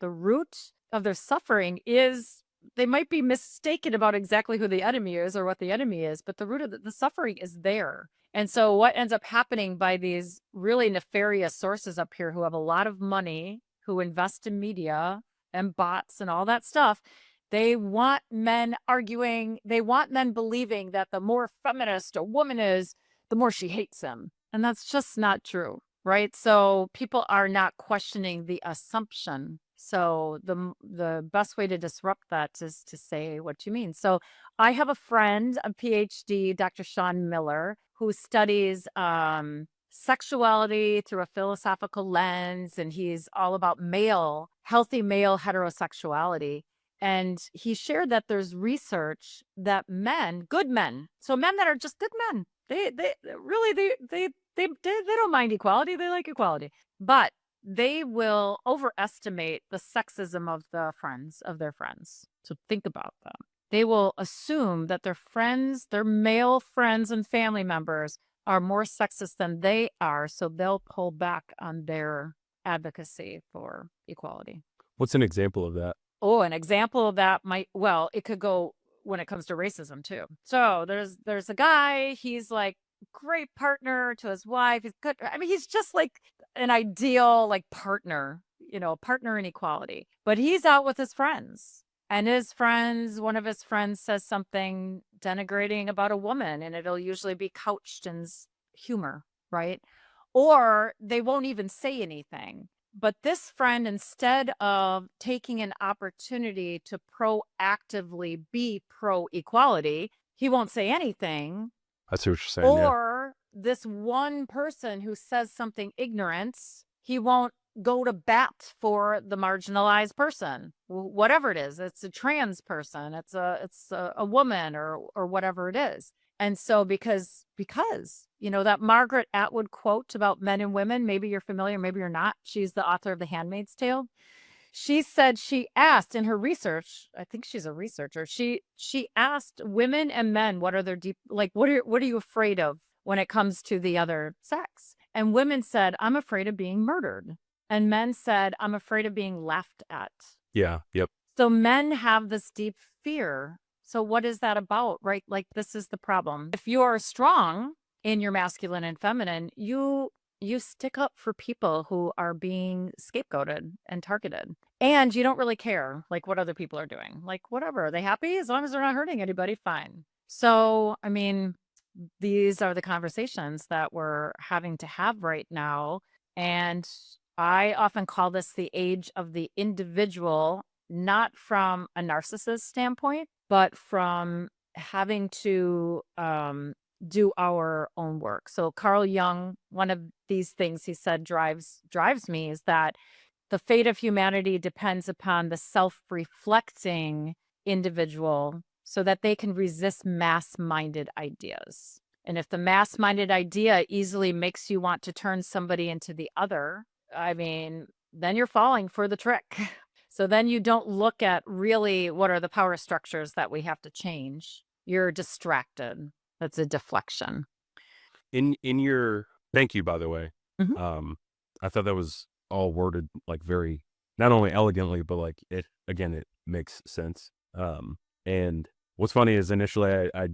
the root of their suffering is, they might be mistaken about exactly who the enemy is or what the enemy is, but the root of the suffering is there. And so what ends up happening by these really nefarious sources up here who have a lot of money, who invest in media and bots and all that stuff, they want men arguing, they want men believing that the more feminist a woman is, the more she hates him. And that's just not true, right? So people are not questioning the assumption. So the best way to disrupt that is to say what you mean. So I have a friend, a PhD, Dr. Sean Miller, who studies sexuality through a philosophical lens, and he's all about healthy male heterosexuality. And he shared that there's research that good men, so men that are just good men, they really they don't mind equality, they like equality, but they will overestimate the sexism of their friends. So think about them. They will assume that their friends, their male friends and family members, are more sexist than they are, so they'll pull back on their advocacy for equality. What's an example of that? Oh, an example of that might, well, it could go when it comes to racism too. So there's a guy, he's like great partner to his wife. He's good. I mean, he's just like an ideal like partner, partner in equality. But he's out with his friends. And one of his friends says something denigrating about a woman, and it'll usually be couched in humor, right? Or they won't even say anything. But this friend, instead of taking an opportunity to proactively be pro equality, he won't say anything. I see what you're saying. Yeah. Or this one person who says something ignorant, he won't go to bat for the marginalized person, whatever it is. It's a trans person, it's a woman, or whatever it is. And so because that Margaret Atwood quote about men and women, maybe you're familiar, maybe you're not. She's the author of The Handmaid's Tale. She said she asked in her research, I think she's a researcher, she asked women and men what are their deep, like what are you afraid of when it comes to the other sex? And women said, I'm afraid of being murdered. And men said, I'm afraid of being laughed at. Yeah. Yep. So men have this deep fear. So what is that about, right? Like, this is the problem. If you are strong in your masculine and feminine, you stick up for people who are being scapegoated and targeted. And you don't really care like what other people are doing. Like, whatever. Are they happy? As long as they're not hurting anybody, fine. So, I mean, these are the conversations that we're having to have right now. And I often call this the age of the individual, not from a narcissist standpoint, but from having to do our own work. So Carl Jung, one of these things he said drives me is that the fate of humanity depends upon the self-reflecting individual so that they can resist mass-minded ideas. And if the mass-minded idea easily makes you want to turn somebody into the other, I mean, then you're falling for the trick. So then you don't look at really what are the power structures that we have to change. You're distracted. That's a deflection. In your thank you, by the way. Mhm. I thought that was all worded like very not only elegantly, but like it makes sense. And what's funny is initially I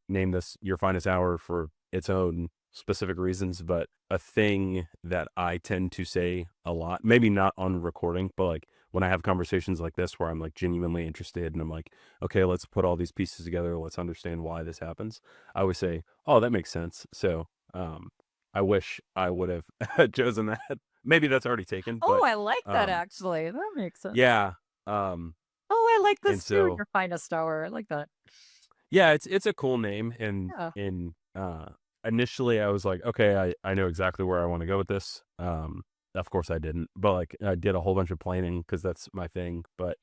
named this Your Finest Hour for its own specific reasons, but a thing that I tend to say a lot, maybe not on recording, but like when I have conversations like this where I'm like genuinely interested and I'm like, okay, let's put all these pieces together, let's understand why this happens. I always say, oh, that makes sense. So I wish I would have chosen that. Maybe that's already taken, Oh, but I like that actually. That makes sense. yeah. Oh, I like And this too. so Your finest hour. I like that. yeah, it's a cool name. And Yeah. initially I was like, okay, I know exactly where I want to go with this. Of course I didn't, but like I did a whole bunch of planning because that's my thing. But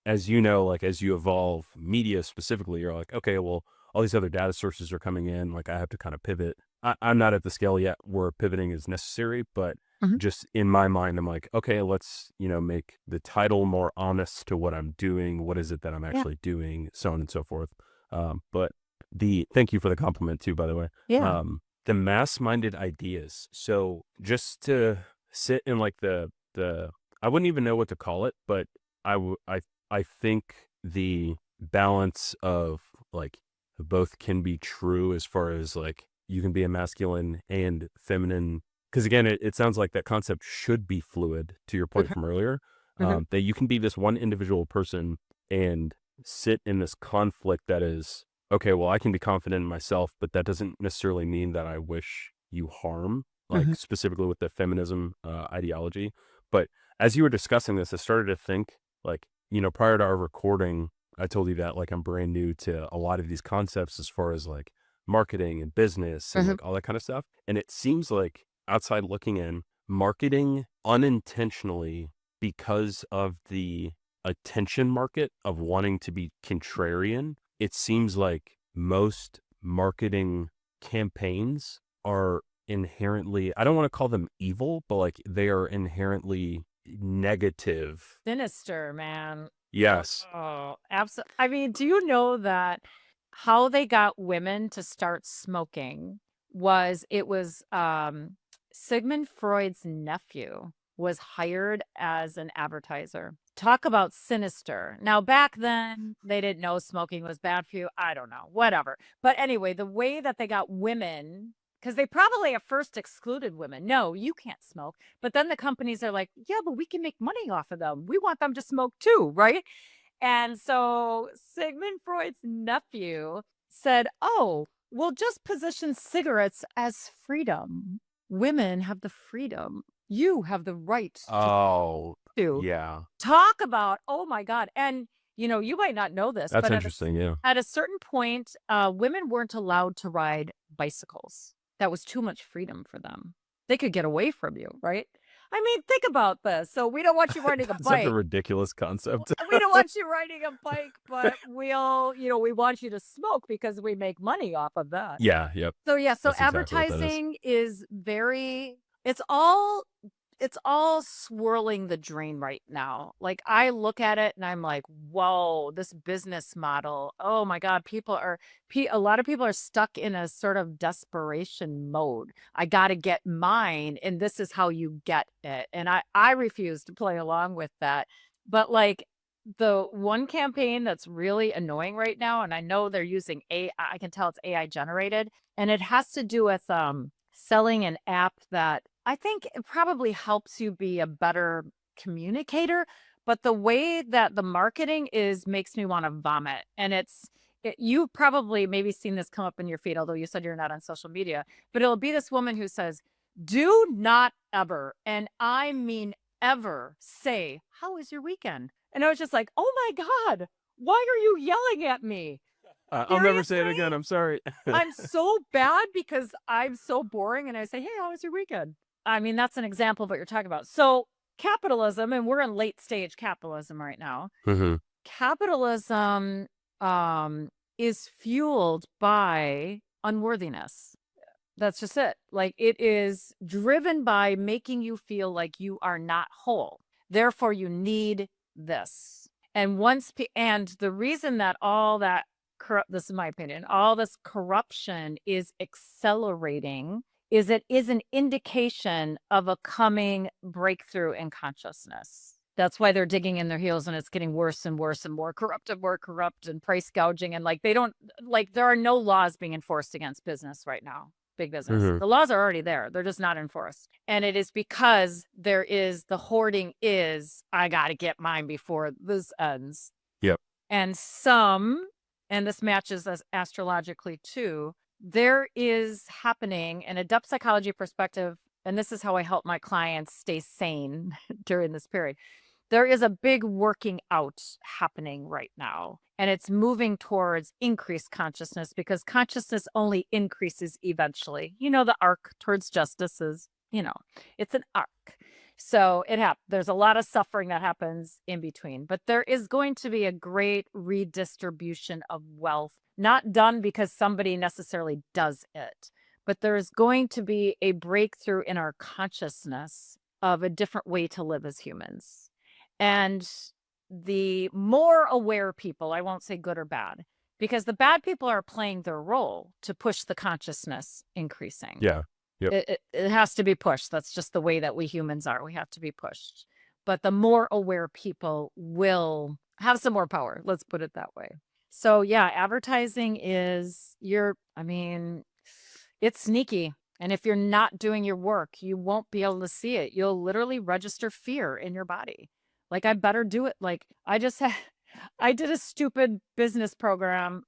as you know, like as you evolve media specifically, you're like, okay, well, all these other data sources are coming in. Like I have to kind of pivot. I'm not at the scale yet where pivoting is necessary, but Mhm. just in my mind, I'm like, okay, let's, make the title more honest to what I'm doing. What is it that I'm Yeah. actually doing? So on and so forth. But thank you for the compliment too, by the way. Yeah. The mass-minded ideas. So just to sit in like I wouldn't even know what to call it, but I think the balance of like both can be true as far as like you can be a masculine and feminine. Because again, it sounds like that concept should be fluid to your point Mhm. from earlier, Mhm. that you can be this one individual person and sit in this conflict that is, okay, well, I can be confident in myself, but that doesn't necessarily mean that I wish you harm, like Mhm. specifically with the feminism ideology. But as you were discussing this, I started to think like, prior to our recording, I told you that like I'm brand new to a lot of these concepts as far as like marketing and business and Mhm. like all that kind of stuff. And it seems like outside looking in, marketing unintentionally because of the attention market of wanting to be contrarian, it seems like most marketing campaigns are inherently, I don't want to call them evil, but like they are inherently negative. Sinister, man. Yes. Oh, absolutely. I mean, do you know that how they got women to start smoking was Sigmund Freud's nephew was hired as an advertiser. Talk about sinister. Now, back then, they didn't know smoking was bad for you. I don't know, whatever. But anyway, the way that they got women, because they probably at first excluded women. No, you can't smoke. But then the companies are like, yeah, but we can make money off of them. We want them to smoke too, right? And so Sigmund Freud's nephew said, oh, we'll just position cigarettes as freedom. Women have the freedom. You have the right Oh, to yeah. talk about, oh my God. And, you might not know this, That's but interesting, yeah. at a certain point, women weren't allowed to ride bicycles. That was too much freedom for them. They could get away from you, right? I mean, think about this. So we don't want you riding a That's such a bike. ridiculous concept. We don't want you riding a bike, but we want you to smoke because we make money off of that. Yeah, yep. So yeah, so That's exactly what that is. advertising is it's all swirling the drain right now. Like I look at it and I'm like, whoa, this business model. Oh my God, a lot of people are stuck in a sort of desperation mode. I got to get mine, and this is how you get it. And I refuse to play along with that. But like the one campaign that's really annoying right now, and I know they're using AI, I can tell it's AI generated, and it has to do with selling an app that I think it probably helps you be a better communicator, but the way that the marketing is makes me want to vomit. And you probably maybe seen this come up in your feed, although you said you're not on social media, but it'll be this woman who says, do not ever, and I mean ever, say, how was your weekend? And I was just like, oh my God, why are you yelling at me? I'll never say it Seriously? again, I'm sorry. I'm so bad because I'm so boring and I say, hey, how was your weekend? I mean, that's an example of what you're talking about. So capitalism, and we're in late stage capitalism right now. Mhm. Capitalism is fueled by unworthiness. That's just it. Like it is driven by making you feel like you are not whole. Therefore, you need this. And the reason that all that this is my opinion, all this corruption is accelerating is it is an indication of a coming breakthrough in consciousness. That's why they're digging in their heels and it's getting worse and worse and more corrupt and price gouging. And like, there are no laws being enforced against business right now. Big business. Mhm. The laws are already there. They're just not enforced. And it is because the hoarding is, I got to get mine before this ends. Yep. And this matches us astrologically too, there is happening in a depth psychology perspective, and this is how I help my clients stay sane during this period. There is a big working out happening right now, and it's moving towards increased consciousness because consciousness only increases eventually. The arc towards justice is, it's an arc. So there's a lot of suffering that happens in between, but there is going to be a great redistribution of wealth, not done because somebody necessarily does it, but there is going to be a breakthrough in our consciousness of a different way to live as humans. And the more aware people, I won't say good or bad, because the bad people are playing their role to push the consciousness increasing. Yeah. Yep. It has to be pushed. That's just the way that we humans are. We have to be pushed. But the more aware people will have some more power. Let's put it that way. So yeah, advertising is it's sneaky. And if you're not doing your work, you won't be able to see it. You'll literally register fear in your body. Like I better do it. Like I did a stupid business program.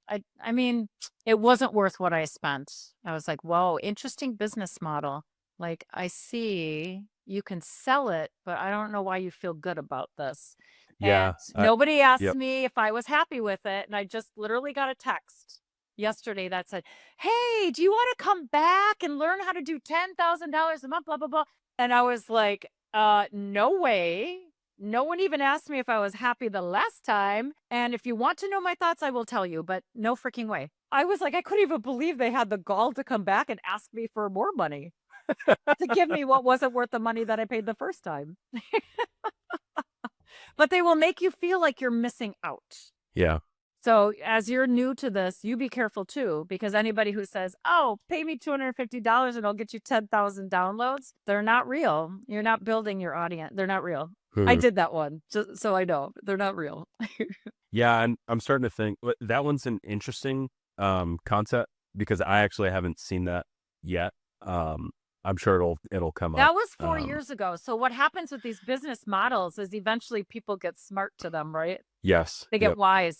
It wasn't worth what I spent. I was like, whoa, interesting business model. Like, I see you can sell it, but I don't know why you feel good about this. Yeah. And nobody asked Yep. me if I was happy with it. And I just literally got a text yesterday that said, hey, do you want to come back and learn how to do $10,000 a month, blah, blah, blah. And I was like, no way. No one even asked me if I was happy the last time. And if you want to know my thoughts, I will tell you, but no freaking way. I was like, I couldn't even believe they had the gall to come back and ask me for more money to give me what wasn't worth the money that I paid the first time. But they will make you feel like you're missing out. Yeah. So as you're new to this, you be careful too, because anybody who says, "Oh, pay me $250 and I'll get you 10,000 downloads," they're not real. You're not building your audience. They're not real. I did that one, just so I know. They're not real. Yeah, and I'm starting to think that one's an interesting concept because I actually haven't seen that yet. Um, I'm sure it'll come up. That was 4 years ago. So what happens with these business models is eventually people get smart to them, right? Yes. They get Yep. wise.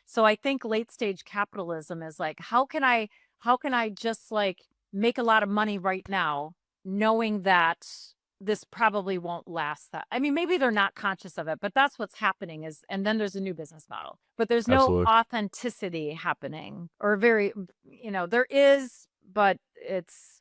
So I think late stage capitalism is like, how can I just like make a lot of money right now, knowing that this probably won't last that. I mean, maybe they're not conscious of it, but that's what's happening is, and then there's a new business model. But there's no Absolutely. authenticity happening, or very, there is, but it's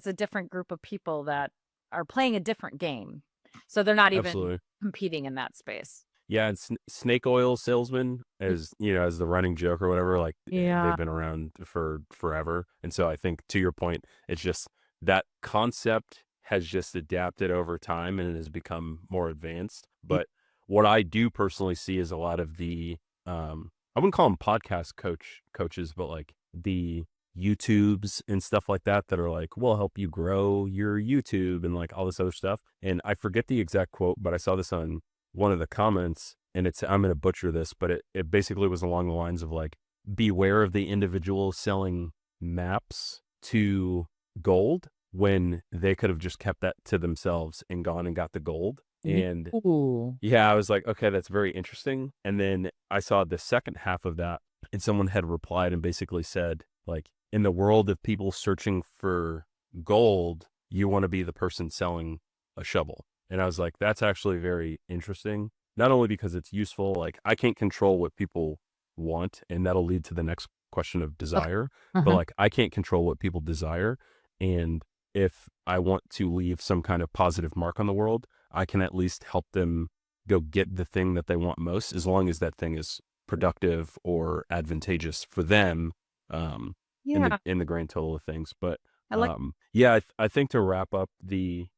a different group of people that are playing a different game. So they're not even Absolutely. competing in that space. Yeah, and snake oil salesmen, as as the running joke or whatever, like Yeah. they've been around for forever. And so I think to your point, it's just that concept has just adapted over time and it has become more advanced. But what I do personally see is a lot of the I wouldn't call them podcast coaches, but like the YouTubes and stuff like that that are like, we'll help you grow your YouTube and like all this other stuff. And I forget the exact quote, but I saw this on one of the comments, and I'm going to butcher this, but it basically was along the lines of like, beware of the individual selling maps to gold when they could have just kept that to themselves and gone and got the gold. And Ooh. yeah, I was like, okay, that's very interesting. And then I saw the second half of that, and someone had replied and basically said, like, in the world of people searching for gold, you want to be the person selling a shovel. And I was like, that's actually very interesting. Not only because it's useful, like, I can't control what people want, and that'll lead to the next question of Okay. desire, but Uh-huh. like, I can't control what people desire. And if I want to leave some kind of positive mark on the world, I can at least help them go get the thing that they want most, as long as that thing is productive or advantageous for them, Yeah. in the grand total of things. But I like yeah, I think to wrap up the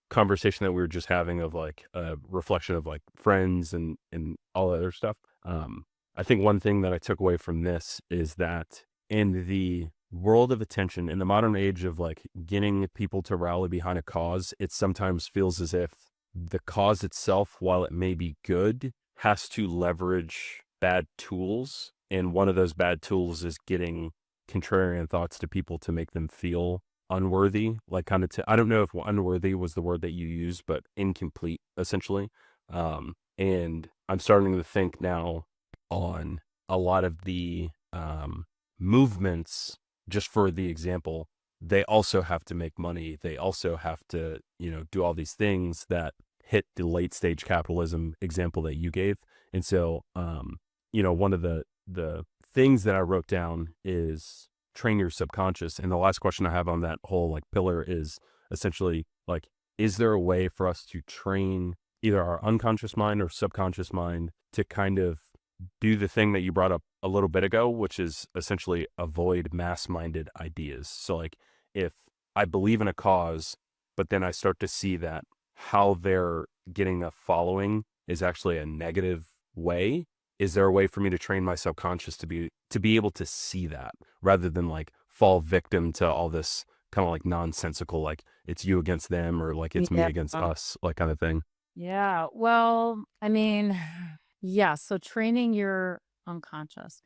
conversation that we were just having of like a reflection of like friends and all that other stuff. I think one thing that I took away from this is that in the world of attention, in the modern age of like getting people to rally behind a cause, it sometimes feels as if the cause itself, while it may be good, has to leverage bad tools. And one of those bad tools is getting contrarian thoughts to people to make them feel unworthy, like kind of, I don't know if unworthy was the word that you used, but incomplete, essentially. And I'm starting to think now on a lot of the movements, just for the example, they also have to make money. They also have to, do all these things that hit the late stage capitalism example that you gave. And so, one of the things that I wrote down is train your subconscious. And the last question I have on that whole like pillar is essentially like, is there a way for us to train either our unconscious mind or subconscious mind to kind of do the thing that you brought up a little bit ago, which is essentially avoid mass-minded ideas. So like if I believe in a cause, but then I start to see that how they're getting a following is actually a negative way, is there a way for me to train my subconscious to be able to see that rather than like fall victim to all this kind of like nonsensical, like it's you against them or like it's me Yeah. against us, like kind of thing? Yeah. Well, I mean, yeah. So training your unconscious.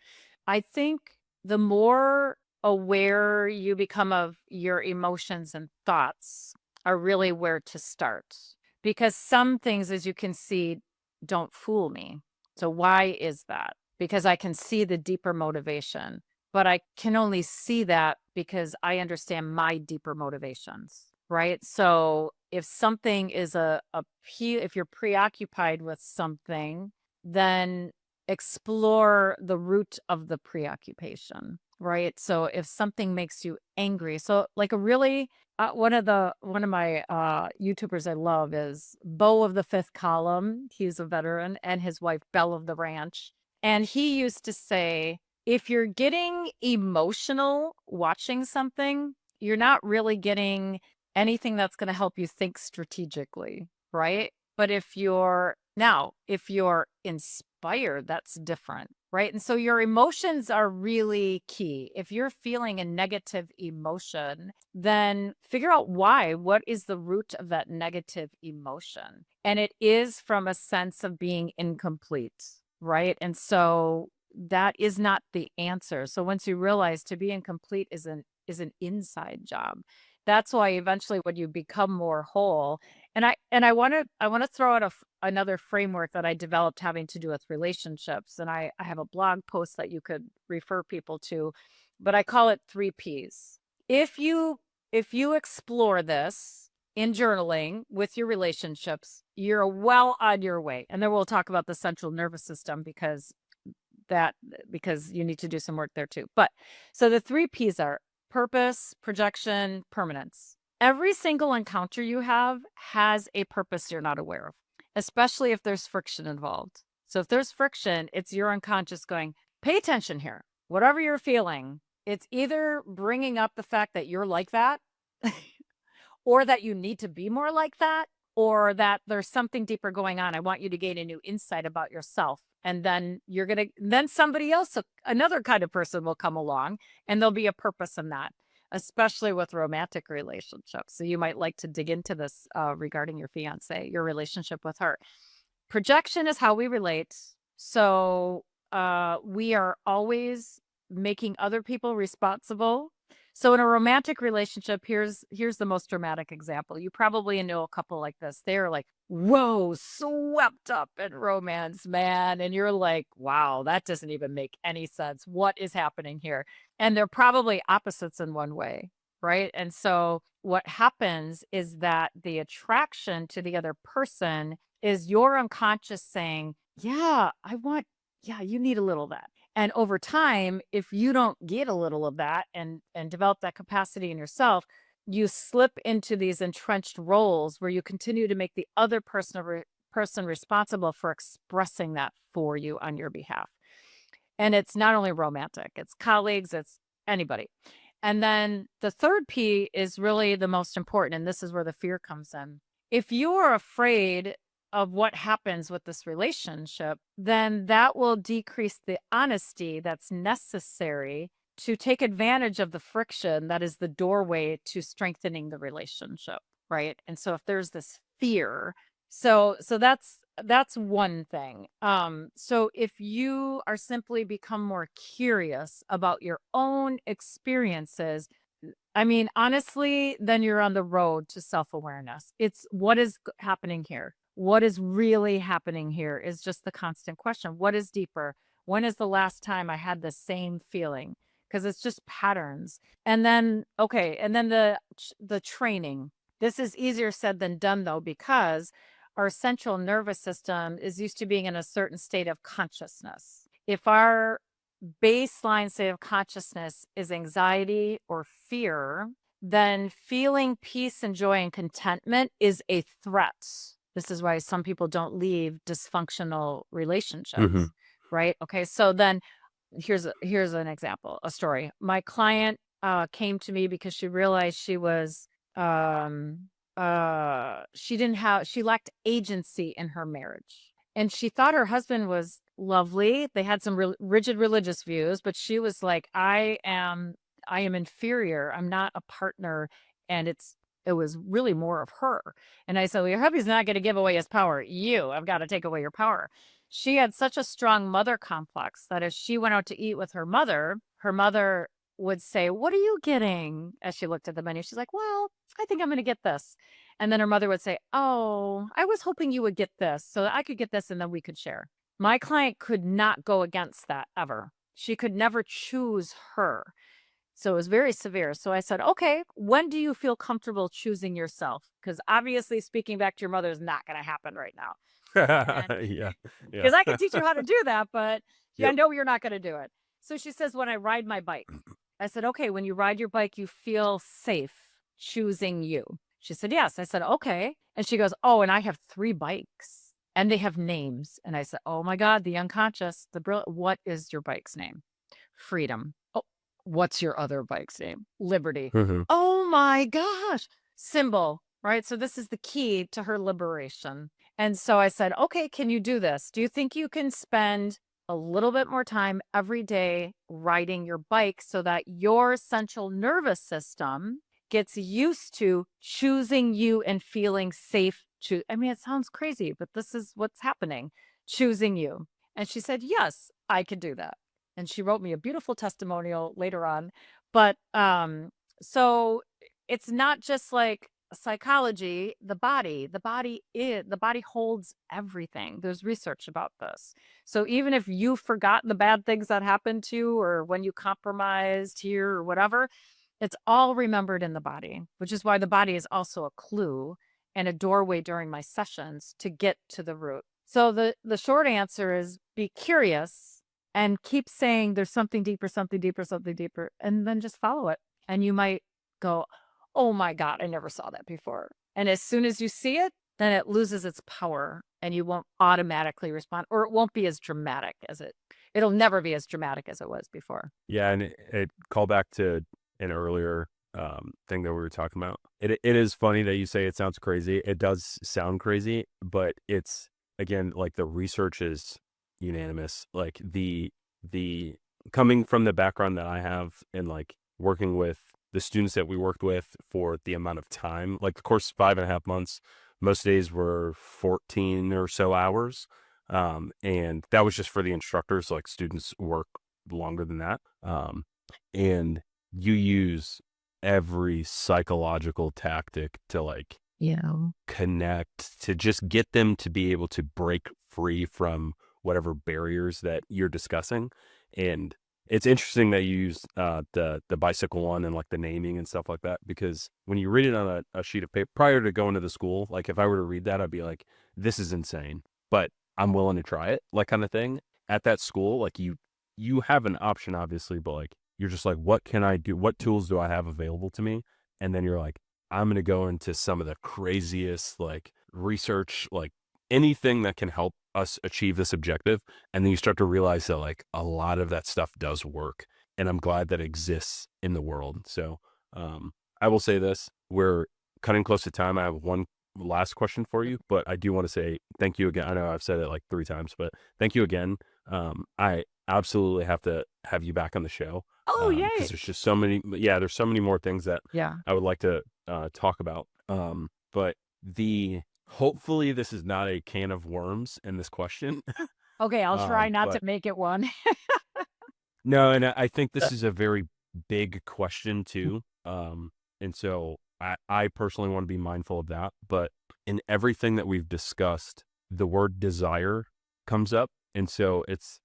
I think the more aware you become of your emotions and thoughts are really where to start. Because some things, as you can see, don't fool me. So why is that? Because I can see the deeper motivation, but I can only see that because I understand my deeper motivations, right? So if something is if you're preoccupied with something, then explore the root of the preoccupation, right? So if something makes you angry, so like a really one of my YouTubers I love is Bo of the Fifth Column. He's a veteran, and his wife Belle of the Ranch. And he used to say, if you're getting emotional watching something, you're not really getting anything that's going to help you think strategically, right? But if you're inspired, that's different. right? And so your emotions are really key. If you're feeling a negative emotion, then figure out why. What is the root of that negative emotion? And it is from a sense of being incomplete, right? And so that is not the answer. So once you realize to be incomplete is an inside job. That's why eventually when you become more whole, and I want to throw out another framework that I developed having to do with relationships, and I have a blog post that you could refer people to, but I call it 3 Ps. If you if you explore this in journaling with your relationships, you're well on your way. And then we'll talk about the central nervous system that because you need to do some work there too. But so the 3 Ps are purpose, projection, permanence. Every single encounter you have has a purpose you're not aware of, especially if there's friction involved. So if there's friction, it's your unconscious going, pay attention here. Whatever you're feeling, it's either bringing up the fact that you're like that or that you need to be more like that, or that there's something deeper going on. I want you to gain a new insight about yourself. And then then somebody else, another kind of person will come along and there'll be a purpose in that, especially with romantic relationships. So you might like to dig into this regarding your fiance, your relationship with her. Projection is how we relate. So we are always making other people responsible. So in a romantic relationship, here's the most dramatic example. You probably know a couple like this. They're like, whoa, swept up in romance, man. And you're like, wow, that doesn't even make any sense. What is happening here? And they're probably opposites in one way, right? And so what happens is that the attraction to the other person is your unconscious saying, yeah, you need a little of that. And over time, if you don't get a little of that and develop that capacity in yourself, you slip into these entrenched roles where you continue to make the other person responsible for expressing that for you on your behalf. And it's not only romantic, it's colleagues, it's anybody. And then the third P is really the most important, and this is where the fear comes in. If you are afraid of what happens with this relationship, then that will decrease the honesty that's necessary to take advantage of the friction that is the doorway to strengthening the relationship, right? And so if there's this fear, so that's one thing. So if you are simply become more curious about your own experiences, I mean, honestly, then you're on the road to self-awareness. It's what is happening here? What is really happening here is just the constant question. What is deeper? When is the last time I had the same feeling? Because it's just patterns. And then, okay, and then the training. This is easier said than done though, because our central nervous system is used to being in a certain state of consciousness. If our baseline state of consciousness is anxiety or fear, then feeling peace and joy and contentment is a threat. This is why some people don't leave dysfunctional Hmm. relationships, right? Okay, so then here's an example, a story. My client came to me because she realized um she lacked agency in her marriage. And she thought her husband was lovely. They had some rigid religious views, but she was like, I am inferior. I'm not a partner. And it was really more of her. And I said, well, your hubby's not going to give away his power. I've got to take away your power. She had such a strong mother complex that if she went out to eat with her mother would say, what are you getting? As she looked at the menu, she's like, well, I think I'm going to get this. And then her mother would say, oh, I was hoping you would get this so that I could get this and then we could share. My client could not go against that ever. She could never choose her. So it was very severe. So I said, okay, when do you feel comfortable choosing yourself? Because obviously speaking back to your mother is not going to happen right now. And Yeah. Yeah. because I can teach you how to do that, but I Yep. know you're not going to do it. So she says, when I ride my bike, I said, okay, when you ride your bike, you feel safe choosing you. She said, yes. I said, okay. And she goes, oh, and I have 3 bikes and they have names. And I said, oh my God, the unconscious, what is your bike's name? Freedom. Oh, what's your other bike's name? Liberty. Hmm. Oh my gosh. Symbol, right? So this is the key to her liberation. And so I said, okay, can you do this? Do you think you can spend a little bit more time every day riding your bike so that your central nervous system gets used to choosing you and feeling safe. I mean, it sounds crazy, but this is what's happening, choosing you. And she said, yes, I could do that. And she wrote me a beautiful testimonial later on. But so it's not just like psychology, the body holds everything. There's research about this. So even if you forgot the bad things that happened to you or when you compromised here or whatever, it's all remembered in the body, which is why the body is also a clue and a doorway during my sessions to get to the root. So the short answer is be curious and keep saying there's something deeper, something deeper, something deeper, and then just follow it. And you might go, oh my God, I never saw that before. And as soon as you see it, then it loses its power and you won't automatically respond, or it won't be as dramatic as it'll never be as dramatic as it was before. Yeah, and it call back to an earlier thing that we were talking about. It is funny that you say it sounds crazy. It does sound crazy, but it's again like the research is unanimous. Like the coming from the background that I have and like working with the students that we worked with for the amount of time, like the course 5.5 months, most days were 14 or so hours. And that was just for the instructors, like students work longer than that. And you use every psychological tactic to like Yeah. connect, to just get them to be able to break free from whatever barriers that you're discussing. And it's interesting that you use the bicycle one and like the naming and stuff like that, because when you read it on a sheet of paper prior to going to the school, like if I were to read that, I'd be like, this is insane, but I'm willing to try it, like kind of thing. At that school, like you have an option, obviously, but like you're just like, what can I do? What tools do I have available to me? And then you're like, I'm going to go into some of the craziest like research, like anything that can help us achieve this objective. And then you start to realize that like a lot of that stuff does work. And I'm glad that it exists in the world. So I will say this, we're cutting close to time. I have one last question for you, but I do want to say thank you again. I know I've said it like 3 times, but thank you again. I absolutely have to have you back on the show Oh, because yay. there's just so many, there's so many more things that Yeah. I would like to talk about. But hopefully this is not a can of worms in this question. Okay, I'll try not to But make it one. no, and I think this is a very big question too. And so I personally want to be mindful of that. But in everything that we've discussed, the word desire comes up. And so it's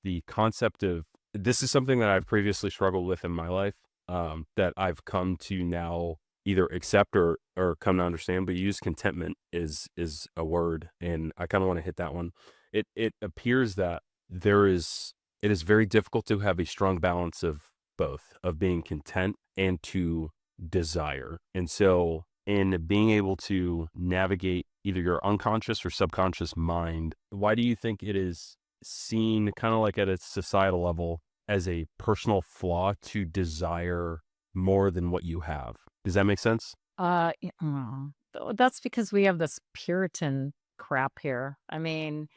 the concept of, this is something that I've previously struggled with in my life, that I've come to now either accept or come to understand. But use contentment is a word, and I kind of want to hit that one. It appears that it is very difficult to have a strong balance of both, of being content and to desire. And so in being able to navigate either your unconscious or subconscious mind, why do you think it is seen kind of like at a societal level as a personal flaw to desire more than what you have? Does that make sense? That's because we have this Puritan crap here. I mean,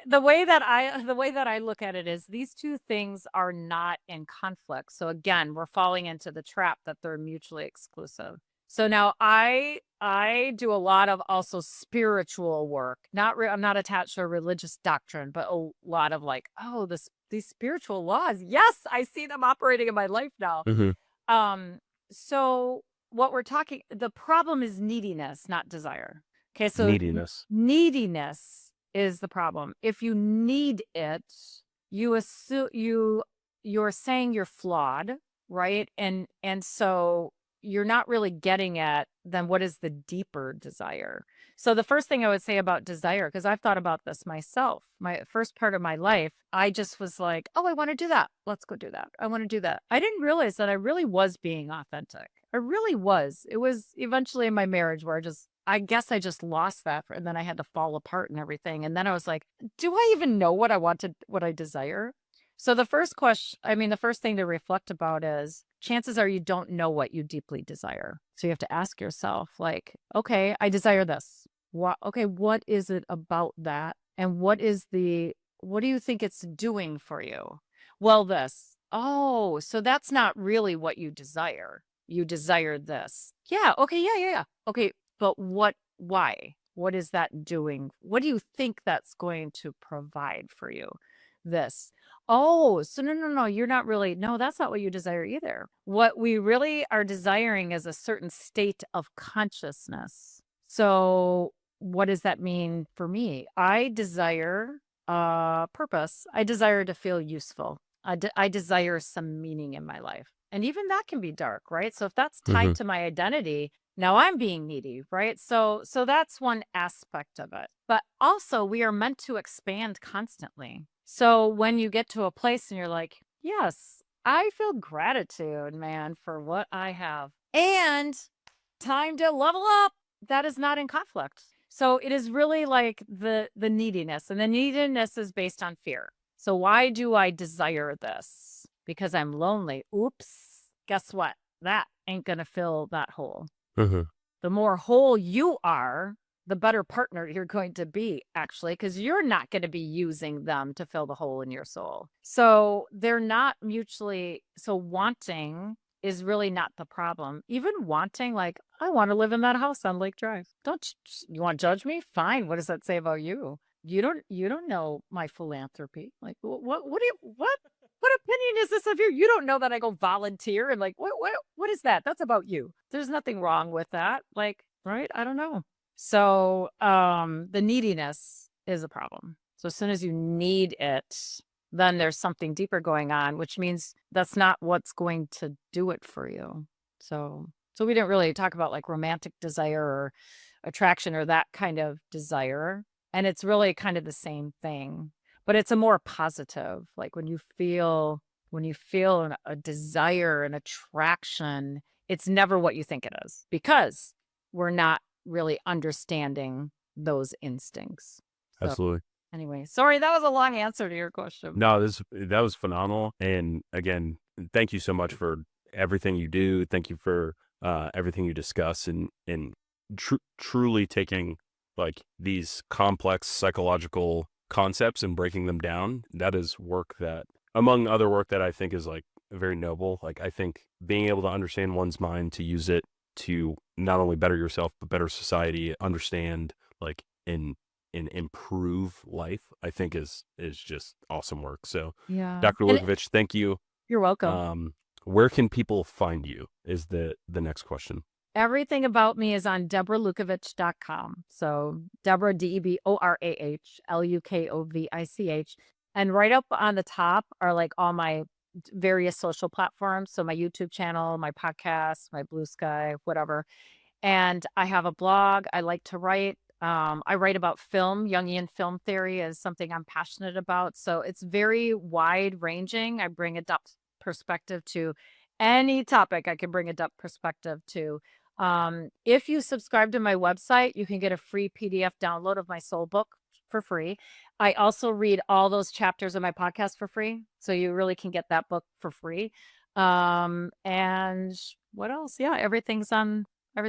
the way that I look at it is these two things are not in conflict. So again, we're falling into the trap that they're mutually exclusive. So now I do a lot of also spiritual work. I'm not attached to a religious doctrine, but a lot of like, oh, these spiritual laws. Yes, I see them operating in my life now. Mm-hmm. Um, so the problem is neediness, not desire. Okay, so Neediness. neediness is the problem. If you need it, you assume you're saying you're flawed, right? And so you're not really getting at then what is the deeper desire. So the first thing I would say about desire, because I've thought about this myself, my first part of my life, I just was like, oh, I want to do that. Let's go do that. I want to do that. I didn't realize that I really was being authentic. I really was. It was eventually in my marriage where I guess I just lost that. And then I had to fall apart and everything. And then I was like, do I even know what I wanted, what I desire? So the first thing to reflect about is chances are you don't know what you deeply desire. So you have to ask yourself, like, okay, I desire this. What is it about that? And what is the What do you think it's doing for you? Well, this. Oh, so that's not really what you desire. You desire this. Yeah. Okay. Yeah. Yeah. Yeah. Okay. But why? What is that doing? What do you think that's going to provide for you? This. Oh, so no, no, no. You're not really, no, that's not what you desire either. What we really are desiring is a certain state of consciousness. So, what does that mean for me? I desire purpose. I desire to feel useful. I desire some meaning in my life. And even that can be dark, right? So if that's Hmm. tied to my identity, now I'm being needy, right? So that's one aspect of it. But also we are meant to expand constantly. So when you get to a place and you're like, yes, I feel gratitude, man, for what I have. And time to level up. That is not in conflict. So it is really like the neediness, and the neediness is based on fear. So why do I desire this? Because I'm lonely. Oops. Guess what? That ain't going to fill that hole. Hmm. The more whole you are, the better partner you're going to be, actually, because you're not going to be using them to fill the hole in your soul. So they're not mutually, so wanting is really not the problem. Even wanting, like, I want to live in that house on Lake Drive. Don't you want to judge me? Fine. What does that say about you? You don't know my philanthropy. Like, what do you what opinion is this of you? You don't know that I go volunteer and like what is that? That's about you. There's nothing wrong with that. Like, right? I don't know. So, the neediness is a problem. So as soon as you need it, then there's something deeper going on, which means that's not what's going to do it for you. So we didn't really talk about like romantic desire or attraction or that kind of desire. And it's really kind of the same thing, but it's a more positive, like when you feel a desire, an attraction, it's never what you think it is because we're not really understanding those instincts. So Absolutely. anyway, sorry, that was a long answer to your question. No, that was phenomenal. And again, thank you so much for everything you do. Thank you for everything you discuss and truly taking like these complex psychological concepts and breaking them down. That is work that, among other work that I think is like very noble. Like I think being able to understand one's mind to use it to not only better yourself but better society, understand like and improve life, I think is just awesome work. So, Yeah. Dr. And Lukovich, thank you. you're welcome. Where can people find you? Is the next question. Everything about me is on deborahlukovich.com. So Deborah, DeborahLukovich. And right up on the top are like all my various social platforms. So my YouTube channel, my podcast, my Blue Sky, whatever. And I have a blog. I like to write. I write about film. Jungian film theory is something I'm passionate about. So it's very wide ranging. I bring a depth perspective to any topic I can bring a depth perspective to. If you subscribe to my website, you can get a free PDF download of my soul book for free. I also read all those chapters of my podcast for free. So you really can get that book for free. And what else? Yeah, everything's on my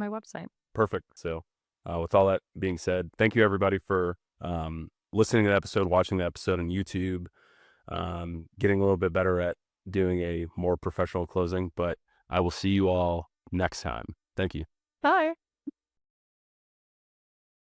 website. Perfect. So, with all that being said, thank you everybody for listening to the episode, watching the episode on YouTube, getting a little bit better at doing a more professional closing. But I will see you all next time. Thank you. Bye.